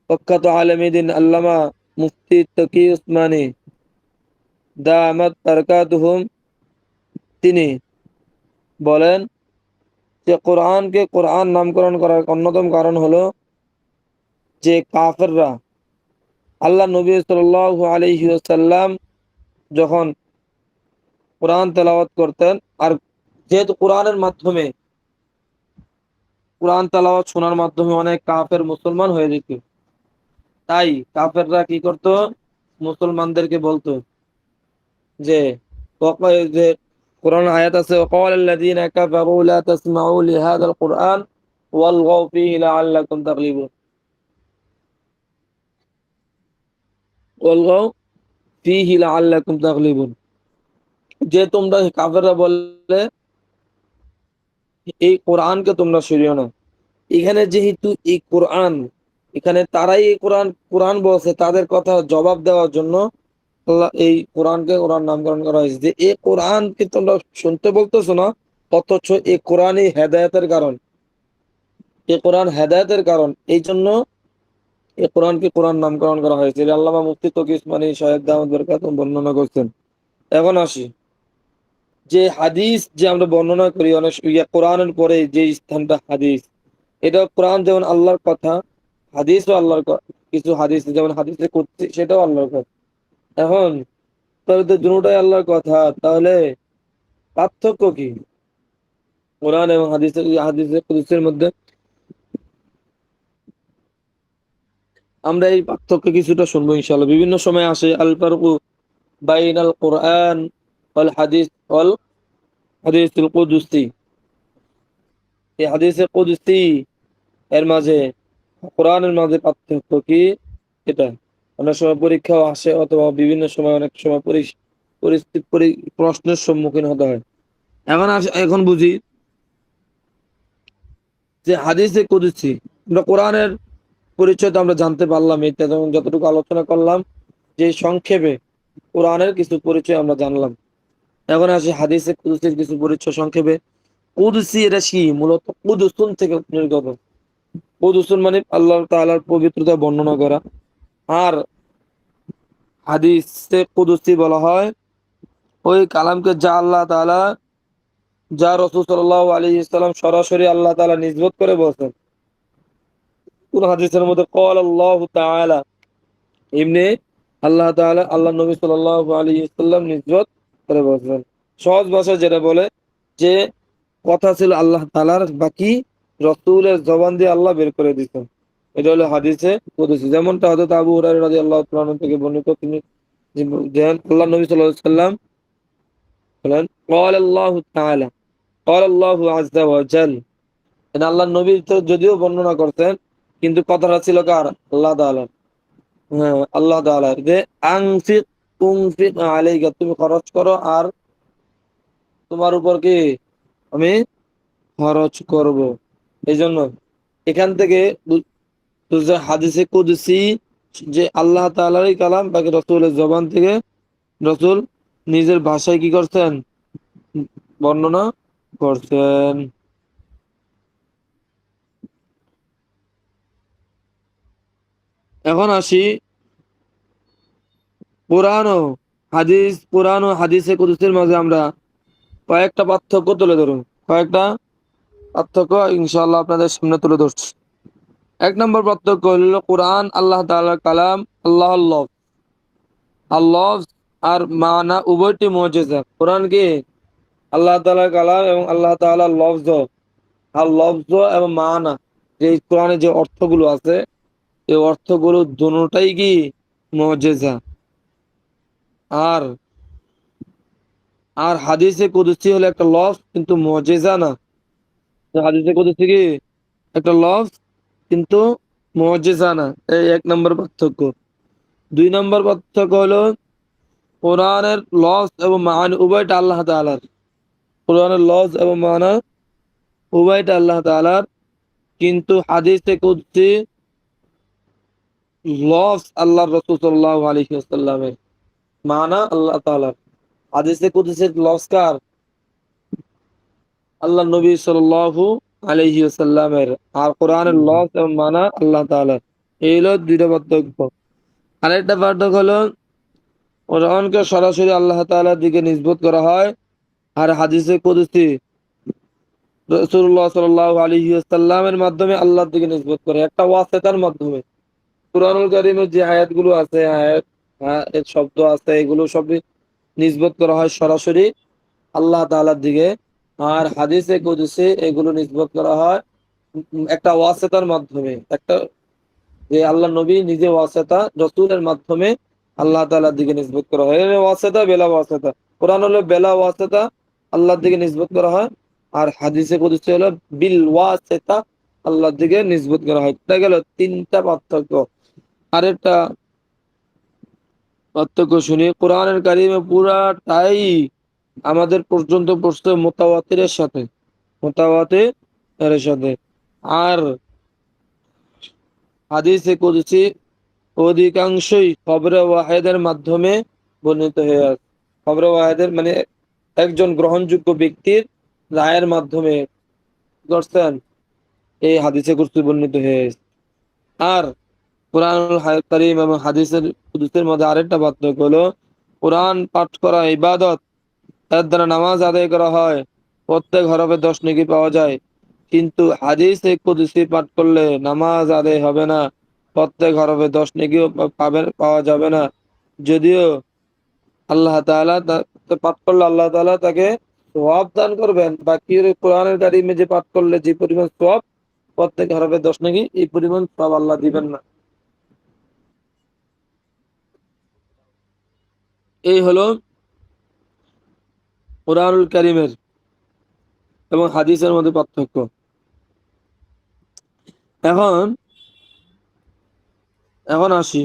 প্রখ্যাত আলেমীদিন আল্লামা মুফতি তকি উসমানী দামাত বারাকাতুহুম, তিনি বলেন যে কোরআনকে কোরআন নামকরণ করার অন্যতম কারণ হলো যে কাফেররা আল্লাহ নবী সাল্লাল্লাহু আলাইহি ওয়াসাল্লাম যখন কোরআন তেলাওয়াত করতেন, আর যেহেতু কোরআন তেলাওয়াত শোনার মাধ্যমে অনেক কাফের মুসলমান হয়ে যেত, তাই কাফেররা কি করত, মুসলমানদেরকে বলতো যে যে কোরআন আয়াত আছে وقال الذين كفروا لا تسمعوا لهذا القرآن والغوا فيه لعلكم تغلبون والغوا فيه لعلكم تغلبون, যে তোমরা কাফেররা বলে এই কোরআনকে তোমরা সরিও না। এখানে যেহেতু এই কোরআন, এখানে তারাই এই কোরআন কোরআন বলছে, তাদের কথা জবাব দেওয়ার জন্য আল্লাহ এই কোরআনকে কোরআন নামকরণ করা হয়েছে, যে এই কোরআনকে তোমরা শুনতে বলতেছো না, অথচ এই কোরআনই হেদায়েতের কারণ, এই কোরআন হেদায়েতের কারণ, এই জন্য এই কোরআনকে কোরআন নামকরণ করা হয়েছে। এটা আল্লামা মুফতি তকি উসমানী সাহেব দামাত বরকাতুহু বর্ণনা করছেন। এখন আসি যে হাদিস যে আমরা বর্ণনা করি অনেক কোরআনের পরে যে স্থানটা হাদিস, এটা কোরআন যেমন আল্লাহর কথা, হাদিসও আল্লাহর কিছু হাদিস যেমন হাদিসে কুদসি সেটাও আল্লাহর কথা। এখন তাহলে তো দুটোটাই আল্লাহর কথা, তাহলে পার্থক্য কি কোরআন এবং হাদিসে কুদসির মধ্যে? আমরা এই পার্থক্য কিছুটা শুনবো ইনশাআল্লাহ। বিভিন্ন সময় আসে আল ফারকু বাইনাল কোরআন ওয়াল হাদিসুল কুদসি, এই হাদিসে কুদসি এর মাঝে কোরআনের মাঝে পার্থক্য কি, এটা অনেক সময় পরীক্ষাও আসে, অথবা বিভিন্ন সময় অনেক সময় প্রশ্নের সম্মুখীন হতে হয়। এখন বুঝি যে হাদিসে কুদসি, আমরা কোরআনের পরিচয় তো আমরা জানতে পারলাম, এটা যেমন যতটুকু আলোচনা করলাম, যে সংক্ষেপে কোরআনের কিছু পরিচয় আমরা জানলাম। এখন আসি হাদিসে কুদসির কিছু পরিচয় সংক্ষেপে। কুদসি এটা কি, মূলত কুদুসুন থেকে নির্গত। কুদুসুন মানে আল্লাহ তাআলার পবিত্রতা বর্ণনা করা, আর হাদিসে কুদসি বলা হয় ওই কালামকে যা রাসূল সাল্লাল্লাহু আলাইহি ওয়াসাল্লাম সরাসরি আল্লাহ তাআলা নিসবত করে বলছেন। কোন হাদিসের মধ্যে ক্বাল আল্লাহু তাআলা, এমনি আল্লাহ তাআলা আল্লাহ নবী সাল্লাল্লাহু আলাইহি ওয়াসাল্লাম নিসবত করে বলছেন। সহজ ভাষায় যেটা বলে যে কথা ছিল আল্লাহ তাআলার, বাকি রাসূলের জবান দিয়ে আল্লাহ বের করে দিতেন, এটা হলো হাদিসে কুদসি। যেমনটা হযরত আবু হুরায়রা রাদিয়াল্লাহু তাআলা আনহু থেকে বর্ণিত, তিনি যে আল্লাহ নবী সাল্লাল্লাহু আলাইহি ওয়াসাল্লাম বলেন ক্বাল আল্লাহু তাআলা ক্বাল আল্লাহু আযজা ওয়া জাল, এটা আল্লাহ নবী তো যদিও বর্ণনা করতেন, কিন্তু কথাটা ছিল কার? আল্লাহ তাআলার। হ্যাঁ, আল্লাহ তাআলার, যে আনফিক তুনফিক আলাইকা, তুমি খরচ করো আর তোমার উপর কি আমি খরচ করব। এই জন্য এখান থেকে হাদিসে কুদসি যে আল্লাহ তাআলারই কালাম, বাকি রাসূলের জবান থেকে রাসূল নিজের ভাষায় কি করছেন, বর্ণনা করছেন। এখন আসি কোরআন ও হাদিসে কুদসির মাঝে আমরা কয়েকটা পার্থক্য তুলে ধরুন, কয়েকটা পার্থক্য ইনশাআল্লাহ আপনাদের সামনে তুলে ধরছি। এক নম্বর পার্থক্য হলো কোরআন আল্লাহ তাআলার কালাম, আল্লাহ আর মানা উভয়টি মুজিজা। কোরআন কি আল্লাহ তাআলার কালাম এবং আল্লাহ তাআলার লফজ আর লফজ এবং মানা, যে কোরআনে যে অর্থগুলো আছে এই অর্থগুলো দুটোটাই কি মুজিজা। আর আর হাদিসে কুদসি হলো একটা লফজ কিন্তু মুজিজা না। তো হাদিসে কুদসি কি একটা লফজ কিন্তু মুজিজা না। এই এক নম্বর পার্থক্য। দুই নম্বর পার্থক্য হলো কোরআনের লফজ এবং মানা উভয়টা আল্লাহ তাআলার। কোরআনের লফজ এবং মানা উভয়টা আল্লাহ তাআলার, কিন্তু হাদিসে কুদসি লফজ আল্লাহ রাসূল সাল্লাল্লাহু আলাইহি ওয়াসাল্লামের, মানা আল্লাহ তাআলার। হাদিসে কুদসির লফজ কার? আল্লাহ নবী সাল্লাল্লাহু আলাইহি ওয়াসাল্লামের। আর কোরআনের লফজ এবং মানা আল্লাহ তাআলার। এই হলো দুইটা পার্থক্য। আরেকটা পার্থক্য হলো কোরআনকে সরাসরি আল্লাহ তাআলার দিকে নিসবত করা হয়, আর হাদিসে কুদসি রাসূলুল্লাহ সাল্লাল্লাহু আলাইহি ওয়াসাল্লামের মাধ্যমে আল্লাহর দিকে নিসবত করে, একটা ওয়াসিতার মাধ্যমে। কুরআনুল কারীমের যে আয়াতগুলো আছে, এর শব্দ আছে, এগুলো সবই নিসবত করা হয় সরাসরি আল্লাহ তাআলার দিকে। আর হাদিসে কুদসি এগুলো নিসবত করা হয় একটা ওয়াসিতার মাধ্যমে, একটা যে আল্লাহ নবী নিজে ওয়াসিতা রাসূলের মাধ্যমে আল্লাহ তাআলার দিকে নিসবত করা হয়। এর ওয়াসিতা বেলা ওয়াসিতা। কোরআন হলো বেলা ওয়াসিতা আল্লাহর দিকে নিসবত করা হয়, আর হাদিসে কুদসি হলো বিল ওয়াসিতা আল্লাহর দিকে নিসবত করা হয়। এটা গেল তিনটা পার্থক্য। আরেকটা পার্থক্য শুনি, কোরআনের কারিমে পুরাটাই আমাদের পর্যন্ত পৌঁছতে মুতাওয়াতিরের সাথে, মুতাওয়াতিরের সাথে। আর হাদিসে কুদসি অধিকাংশই খবরে ওয়াহেদের মাধ্যমে বর্ণিত হয়ে আছে। খবরে ওয়াহেদের মানে একজন গ্রহণযোগ্য ব্যক্তির রায়ের মাধ্যমে করছেন এই হাদিসে কুদসি বর্ণিত হয়ে আছে। আর কোরআনুল কারীম এবং হাদিসের কুদসির মধ্যে আরেকটা পার্থক্য হলো কোরআন পাঠ করা ইবাদত, এর দ্বারা নামাজ আদায় করা হয়, প্রত্যেক হরফে 10 নেকি পাওয়া যায়। কিন্তু হাদিসে কুদসি পাঠ করলে নামাজ আদায় হবে না, প্রত্যেক হরফে 10 নেকিও পাওয়া যাবে না। যদিও আল্লাহ তাআলা পাঠ করলে আল্লাহ তাআলা তাকে সওয়াব দান করবেন, বাকি কোরআনের কারীমে যে পাঠ করলে যে পরিমাণ সওয়াব, প্রত্যেক হরফে 10 নেকি, এই পরিমাণ সওয়াব আল্লাহ দিবেন না। এই হলো কোরআনুল কারীমের এবং হাদিসের মধ্যে পার্থক্য। এখন এখন আসি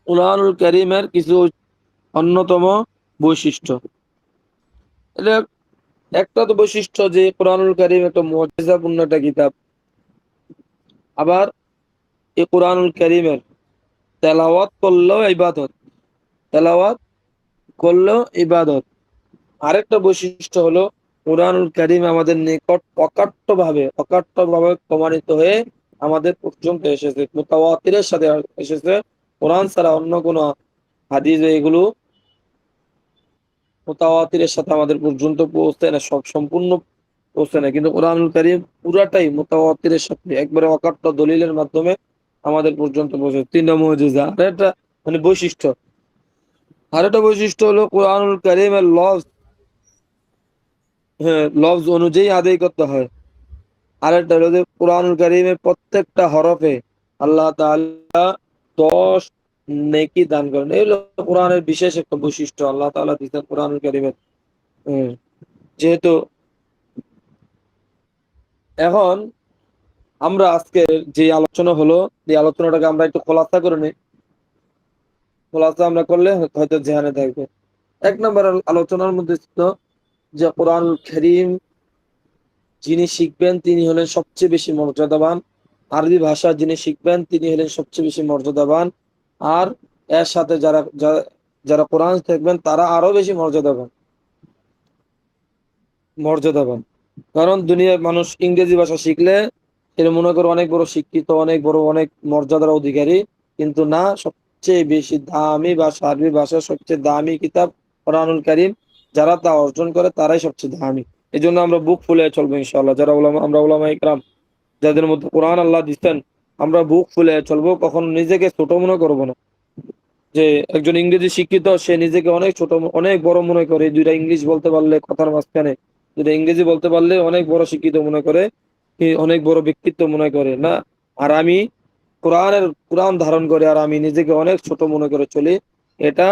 কোরআনুল কারীমের কিছু অন্যতম বৈশিষ্ট্য। এটা একটা তো বৈশিষ্ট্য যে কোরআনুল কারীম একটা মুজিজাপূর্ণ একটা কিতাব। আবার এই কোরআনুল কারীমের তেলাওয়াত করলেও ইবাদত, তেলাওয়াত করলেও ইবাদত। আরেকটা বৈশিষ্ট্য হলো কোরআনুল কারীম আমাদের নিকট অকাট্যভাবে প্রমাণিত হয়ে আমাদের পর্যন্ত এসেছে, মুতাওয়াতিরের সাথে এসেছে। কোরআন ছাড়া অন্য কোনো হাদিস এগুলো মুতাওয়াতিরের সাথে আমাদের পর্যন্ত পৌঁছতে না, সব সম্পূর্ণ পৌঁছে না, কিন্তু কোরআনুল কারীম পুরাটাই মুতাওয়াতিরের সাথে একবারে অকাট্য দলিলের মাধ্যমে আমাদের পর্যন্ত পৌঁছে। তিনটা মুজিজা। আর একটা মানে বৈশিষ্ট্য, আর একটা বৈশিষ্ট্য হলো কোরআনুল কারীমের লফজ অনুযায়ী আদায় করতে হয়। আরেকটা হলো যে কোরআনুল কারীমের প্রত্যেকটা হরফে আল্লাহ তাআলা 10 নেকি দান করেন। এই হলো কোরআনের বিশেষ একটা বৈশিষ্ট্য আল্লাহ তাআলা দিয়েছেন কোরআনুল কারীমের। যেহেতু এখন আমরা আজকে যে আলোচনা হলো, এই আলোচনাটাকে আমরা একটু খোলাসা করে নিই। খোলাসা আমরা করলে হয়তো জেহানে থাকবে। এক নম্বর আলোচনার মধ্যে ছিল যে কোরআনুল কারীম যিনি শিখবেন তিনি হলেন সবচেয়ে বেশি মর্যাদাবান। আরবি ভাষা যিনি শিখবেন তিনি হলেন সবচেয়ে বেশি মর্যাদাবান। আর এর সাথে যারা কোরআন শিখবেন তারা আরো বেশি মর্যাদাবান। কারণ দুনিয়ার মানুষ ইংরেজি ভাষা শিখলে এর মনে করে অনেক বড় শিক্ষিত, অনেক বড়, অনেক মর্যাদার অধিকারী, কিন্তু না, সবচেয়ে বেশি দামি ভাষা, আরবি ভাষার সবচেয়ে দামি কিতাব কোরআনুল কারীম। যারা তা অর্জন করে তারাই সবচেয়ে দামি। এই জন্য আমরা বুক ফুলে চলবো ইনশাআল্লাহ। আমরা উলামা ইকরাম যাদের মধ্যে কোরআন আল্লাহ দিচ্ছেন, আমরা বুক ফুলে চলবো, কখনো নিজেকে ছোট মনে করবো না। যে একজন ইংরেজি শিক্ষিত সে নিজেকে অনেক ছোট অনেক বড় মনে করে, দুইটা ইংলিশ বলতে পারলে কথার মাঝখানে দুইটা ইংরেজি বলতে পারলে অনেক বড় শিক্ষিত মনে করে, অনেক বড় ব্যক্তিত্ব মনে করে না। আর আমি কোরআন ধারণ করে আর আমি নিজেকে অনেক ছোট মনে করে চলি, এটা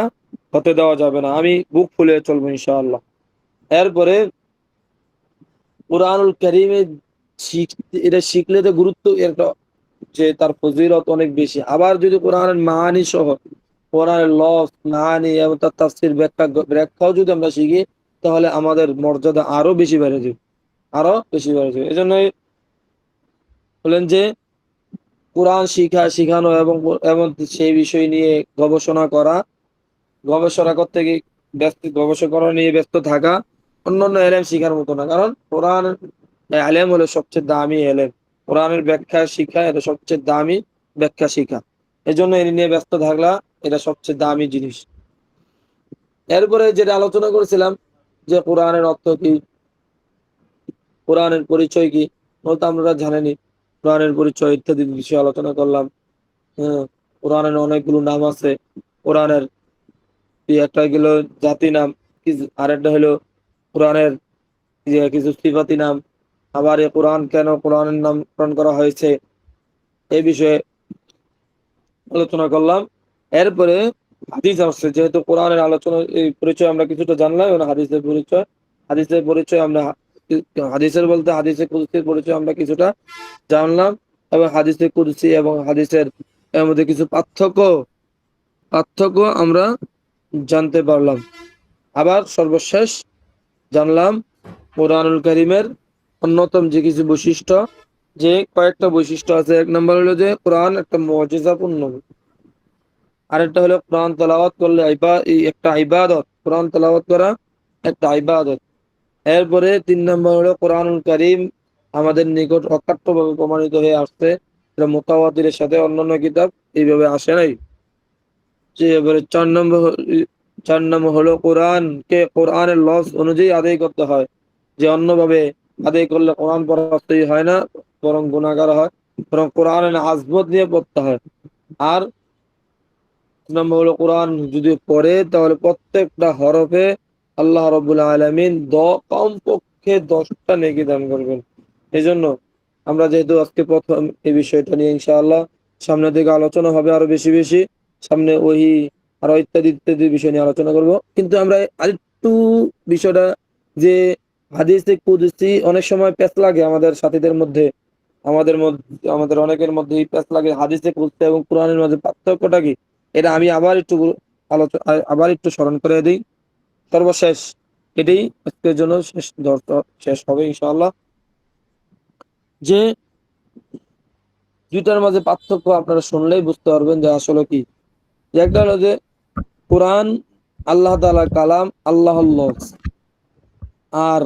হতে দেওয়া যাবে না। আমি বুক ফুলে চলবো ইনশাআল্লাহ। এরপরে কোরআনুল কারীমে এটা শিখলে তো গুরুত্ব একটা, যে তার ফজিলত অনেক বেশি। আবার যদি কোরআনের মানি সহ কোরআনের লফজ মানি এবং তার তাফসীর ব্যাখ্যাও যদি আমরা শিখি, তাহলে আমাদের মর্যাদা আরো বেশি বেড়ে যাবে, আরো বেশি বেড়ে যাবে। এই জন্যই বলেন যে কোরআন শিখানো এবং এবং সেই বিষয় নিয়ে গবেষণা করা, গবেষণা করতে গিয়ে গবেষণা নিয়ে ব্যস্ত থাকা অন্যান্য এলেম শিখার মতো না। কারণ কোরআন এলেম হলো সবচেয়ে দামি এলেম। কোরআনের ব্যাখ্যা শিখা এটা সবচেয়ে দামি ব্যাখ্যা শিখা। এই জন্য এর নিয়ে ব্যস্ত থাকলা এটা সবচেয়ে দামি জিনিস। এরপরে যেটা আলোচনা করেছিলাম যে কোরআনের অর্থ কি, কোরআনের পরিচয় কি, হয়তো আপনারা জানেনই। কোরআনের পরিচয় ইত্যাদি বিষয়ে আলোচনা করলাম। হ্যাঁ, কোরআনের অনেকগুলো নাম আছে। কোরআনের একটা গেল জাতি নাম, আরেকটা হলো কোরআনের কিছু সিফাতি নাম। আবার এই কোরআন কেন কোরআনের নামকরণ করা হয়েছে এই বিষয়ে আলোচনা করলাম। এরপরে হাদিস আসছে, যেহেতু কোরআনের আলোচনা এই পরিচয় আমরা কিছুটা জানলাম, এবং হাদিসের পরিচয় আমরা হাদিসের বলতে হাদিসে কুদসির পরিচয় আমরা কিছুটা জানলাম, এবং হাদিসে কুদসি এবং হাদিসের এর মধ্যে কিছু পার্থক্য আমরা জানতে পারলাম। আবার সর্বশেষ জানলাম কোরআনুল কারীমের অন্যতম যে কিছু বৈশিষ্ট্য, যে কয়েকটা বৈশিষ্ট্য আছে। এক নম্বর হলো যে কোরআন একটা মুজিজাপূর্ণ, আরেকটা হলো কোরআন তেলাওয়াত করলে একটা ইবাদত, কোরআন তেলাওয়াত করা একটা ইবাদত। এরপরে 3 নম্বর হলো কোরআনুল কারীম আমাদের নিকট অকাট্যভাবে প্রমাণিত হয়ে আসছে, এটা মুতাওয়াতিরের সাথে অন্যান্য কিতাব এইভাবে আসে নাই। যে এবারে 4 নম্বর হলো কোরআনকে কোরআনের লফজ অনুযায়ী আদায় করতে হয়, যে অন্যভাবে আদায় করলে কোরআন পড়া সহি হয় না, বরং গুনাহগার হয়, বরং কোরআনের আজমত নিয়ে পড়তে হয়। আর 5 নম্বর হলো কোরআন যদি পড়ে তাহলে প্রত্যেকটা হরফে আল্লাহ রাব্বুল আলামিন কমপক্ষে 10টা নেকি দান করবেন। এই জন্য আমরা যেহেতু আজকে প্রথম এই বিষয়টা নিয়ে ইনশাআল্লাহ সামনের দিকে আলোচনা হবে আরো বেশি বেশি, সামনে ওহী আরো ইত্যাদি ইত্যাদি বিষয় নিয়ে আলোচনা করব। কিন্তু আমরা আরেকটু বিষয়টা, যে হাদিসে কুদসি অনেক সময় প্যাচ লাগে আমাদের সাথীদের মধ্যে, আমাদের অনেকের মধ্যে এই প্যাচ লাগে হাদিসে কুদসি এবং কোরআনের মাঝে পার্থক্যটা কি, এটা আমি আবার একটু স্মরণ করে দিই। সর্বশেষ এটাই আজকের জন্য শেষ হবে ইনশাআল্লাহ, যে দুইটার মাঝে পার্থক্য আপনারা শুনলেই বুঝতে পারবেন যে আসলে কি। যে একটা হলো যে কোরআন আল্লাহ তাআলার কালাম, আল্লাহর লফজ। আর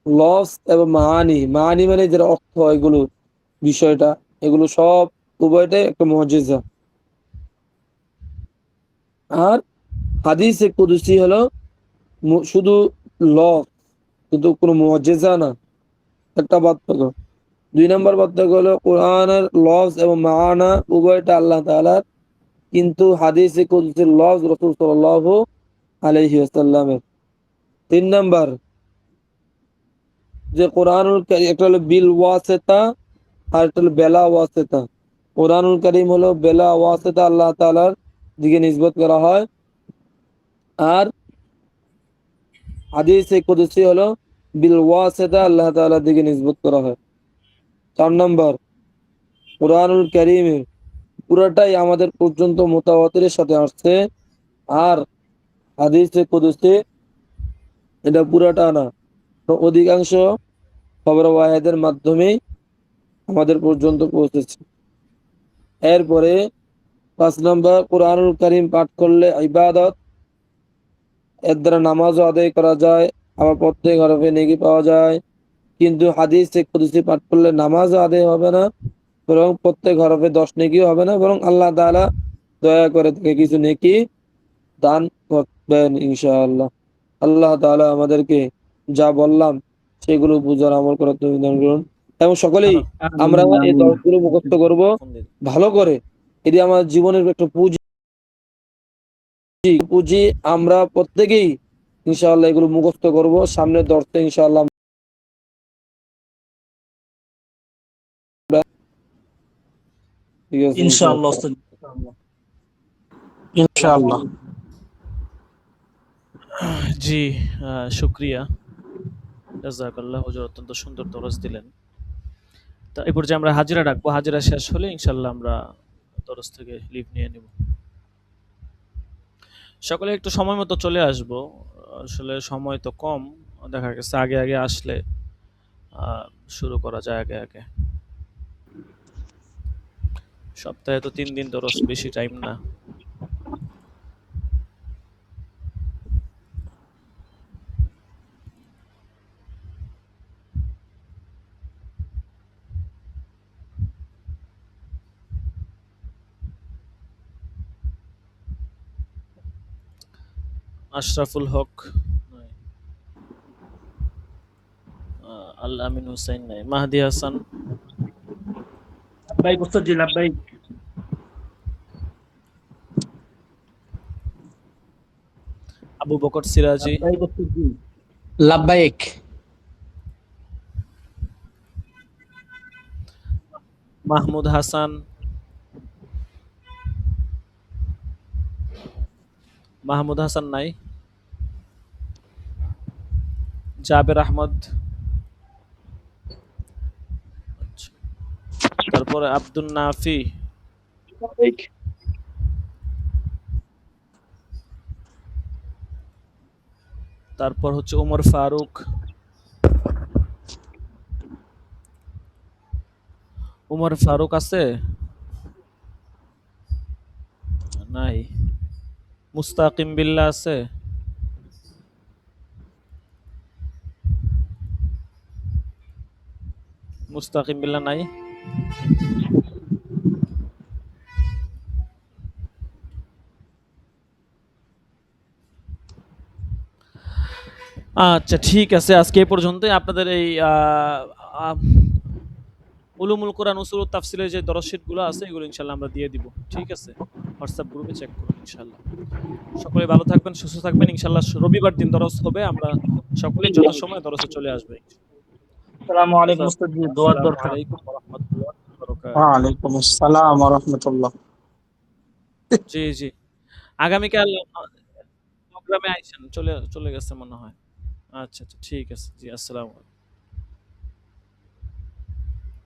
লফজ এবং মানি মানে যেটা অর্থ, এগুলো বিষয়টা এগুলো সব উভয়টাই একটা মুজিজা। আর হাদিসে কুদসি হলো শুধু লফজ, কিন্তু কোনো মুজিজা না, একটা পার্থক্য। 2 নম্বর পার্থক্য হলো কোরআনের লফজ এবং মানা উভয়টা আল্লাহ তাআলার, কিন্তু হাদিসে কুদসির লফজ রাসূল সাল্লাল্লাহু আলাইহি ওয়াসাল্লামের। 3 নম্বর যে কোরআনুল কারীম একটা হলো বিল ওয়াসিতা আর একটা হলো বেলা ওয়াসিতা। কোরআনুল কারীম হলো বেলা ওয়াসিতা, আল্লাহ তাআলার দিকে নিসবত করা হয়। আর হাদিসে কুদসি হলো বিল ওয়াসিতা, আল্লাহ তাআলার দিকে নিসবত করা হয়। 4 নম্বর কোরআনুল কারীমে পুরাটাই আমাদের পর্যন্ত মুতাওয়াতিরের সাথে আসছে। আর হাদিসে কুদসি এটা পুরাটা না, অধিকাংশ খবর ওয়াহিদের মাধ্যমেই আমাদের পর্যন্ত পৌঁছেছে। এরপরে 5 নম্বর কোরআনুল কারীম পাঠ করলে ইবাদত, এর দ্বারা নামাজও আদায় করা যায়, আবার প্রত্যেক হরফে নেকি পাওয়া যায়। কিন্তু হাদিসে কুদসি পাঠ করলে নামাজও আদায় হবে না, বরং প্রত্যেক হরফে 10 নেকিও হবে না, বরং আল্লাহ তাআলা দয়া করে তাকে কিছু নেকি দান করবেন ইনশাআল্লাহ। আল্লাহ তাআলা আমাদেরকে যা বললাম সেগুলো বুঝার আমল করার তৌফিক দান করুন, এবং সকলেই আমরা এই দশগুলো মুখস্থ করব ভালো করে। এটি আমার জীবনের একটা পুঁজি। পুঁজি আমরা প্রত্যেকেই ইনশাআল্লাহ এগুলো মুখস্থ করব, সামনের দর্শে ইনশাআল্লাহ ঠিক আছে ইনশাআল্লাহ ইনশাআল্লাহ। ওস্তাদ, ইনশাআল্লাহ। জি, শুকরিয়া। জাযাকাল্লাহ, হুজুর অত্যন্ত সুন্দর দরস দিলেন। তা এই পর্যায়ে আমরা হাজিরা ডাকবো। হাজিরা শেষ হলে ইনশাআল্লাহ আমরা দরস থেকে লিভ নিয়ে নিব। সকলে একটু সময় মতো চলে আসবো। আসলে সময় তো কম, দেখা গেছে আগে আগে আসলে শুরু করা যায় আগে আগে। সপ্তাহে তো 3 দিন দরস, বেশি টাইম না। আশরাফুল হক নাই, আল আমিন হুসাইন নাই, মাহদি হাসান, লাব্বাইক ওস্তাদ জি, লাব্বাইক। আবু বকর সিরাজি, লাব্বাইক ওস্তাদ জি। লাব্বাইক। মাহমুদ হাসান, মাহমুদ হাসান নাই, জাবের আহমদ, আচ্ছা, তারপরে আব্দুল নাফি, তারপর হচ্ছে উমর ফারুক, উমর ফারুক আছে নাই, মুস্তাকিম বিল্লাহ আছে, মুস্তাকিম বিল্লাহ নাই, আচ্ছা ঠিক আছে, আজকে এই পর্যন্তই। আপনাদের এই উলুমুল কোরআন উসুলুত তাফসিলের যে দরস শীটগুলো আছে এগুলো ইনশাআল্লাহ আমরা দিয়ে দিব, ঠিক আছে? হোয়াটসঅ্যাপ গ্রুপে চেক করুন ইনশাআল্লাহ। সকলে ভালো থাকবেন, সুস্থ থাকবেন। ইনশাআল্লাহ রবিবার দিন দরস হবে, আমরা সকলেই যথাসময়ে দরসে চলে আসবে। আসসালামু আলাইকুম ওস্তাদ জি, দোয়ার আসসালামু দরকার। আলাইকুম ওয়া রাহমাতুল্লাহি ওয়া বারাকাতুহু। ওয়ালাইকুম আসসালাম ওয়া রাহমাতুল্লাহ। জি, জি। আগামীকাল প্রোগ্রামে আইসেন। চলে চলে গেছে মনে হয়। আচ্ছা, আচ্ছা ঠিক আছে। জি, আসসালামু আলাইকুম।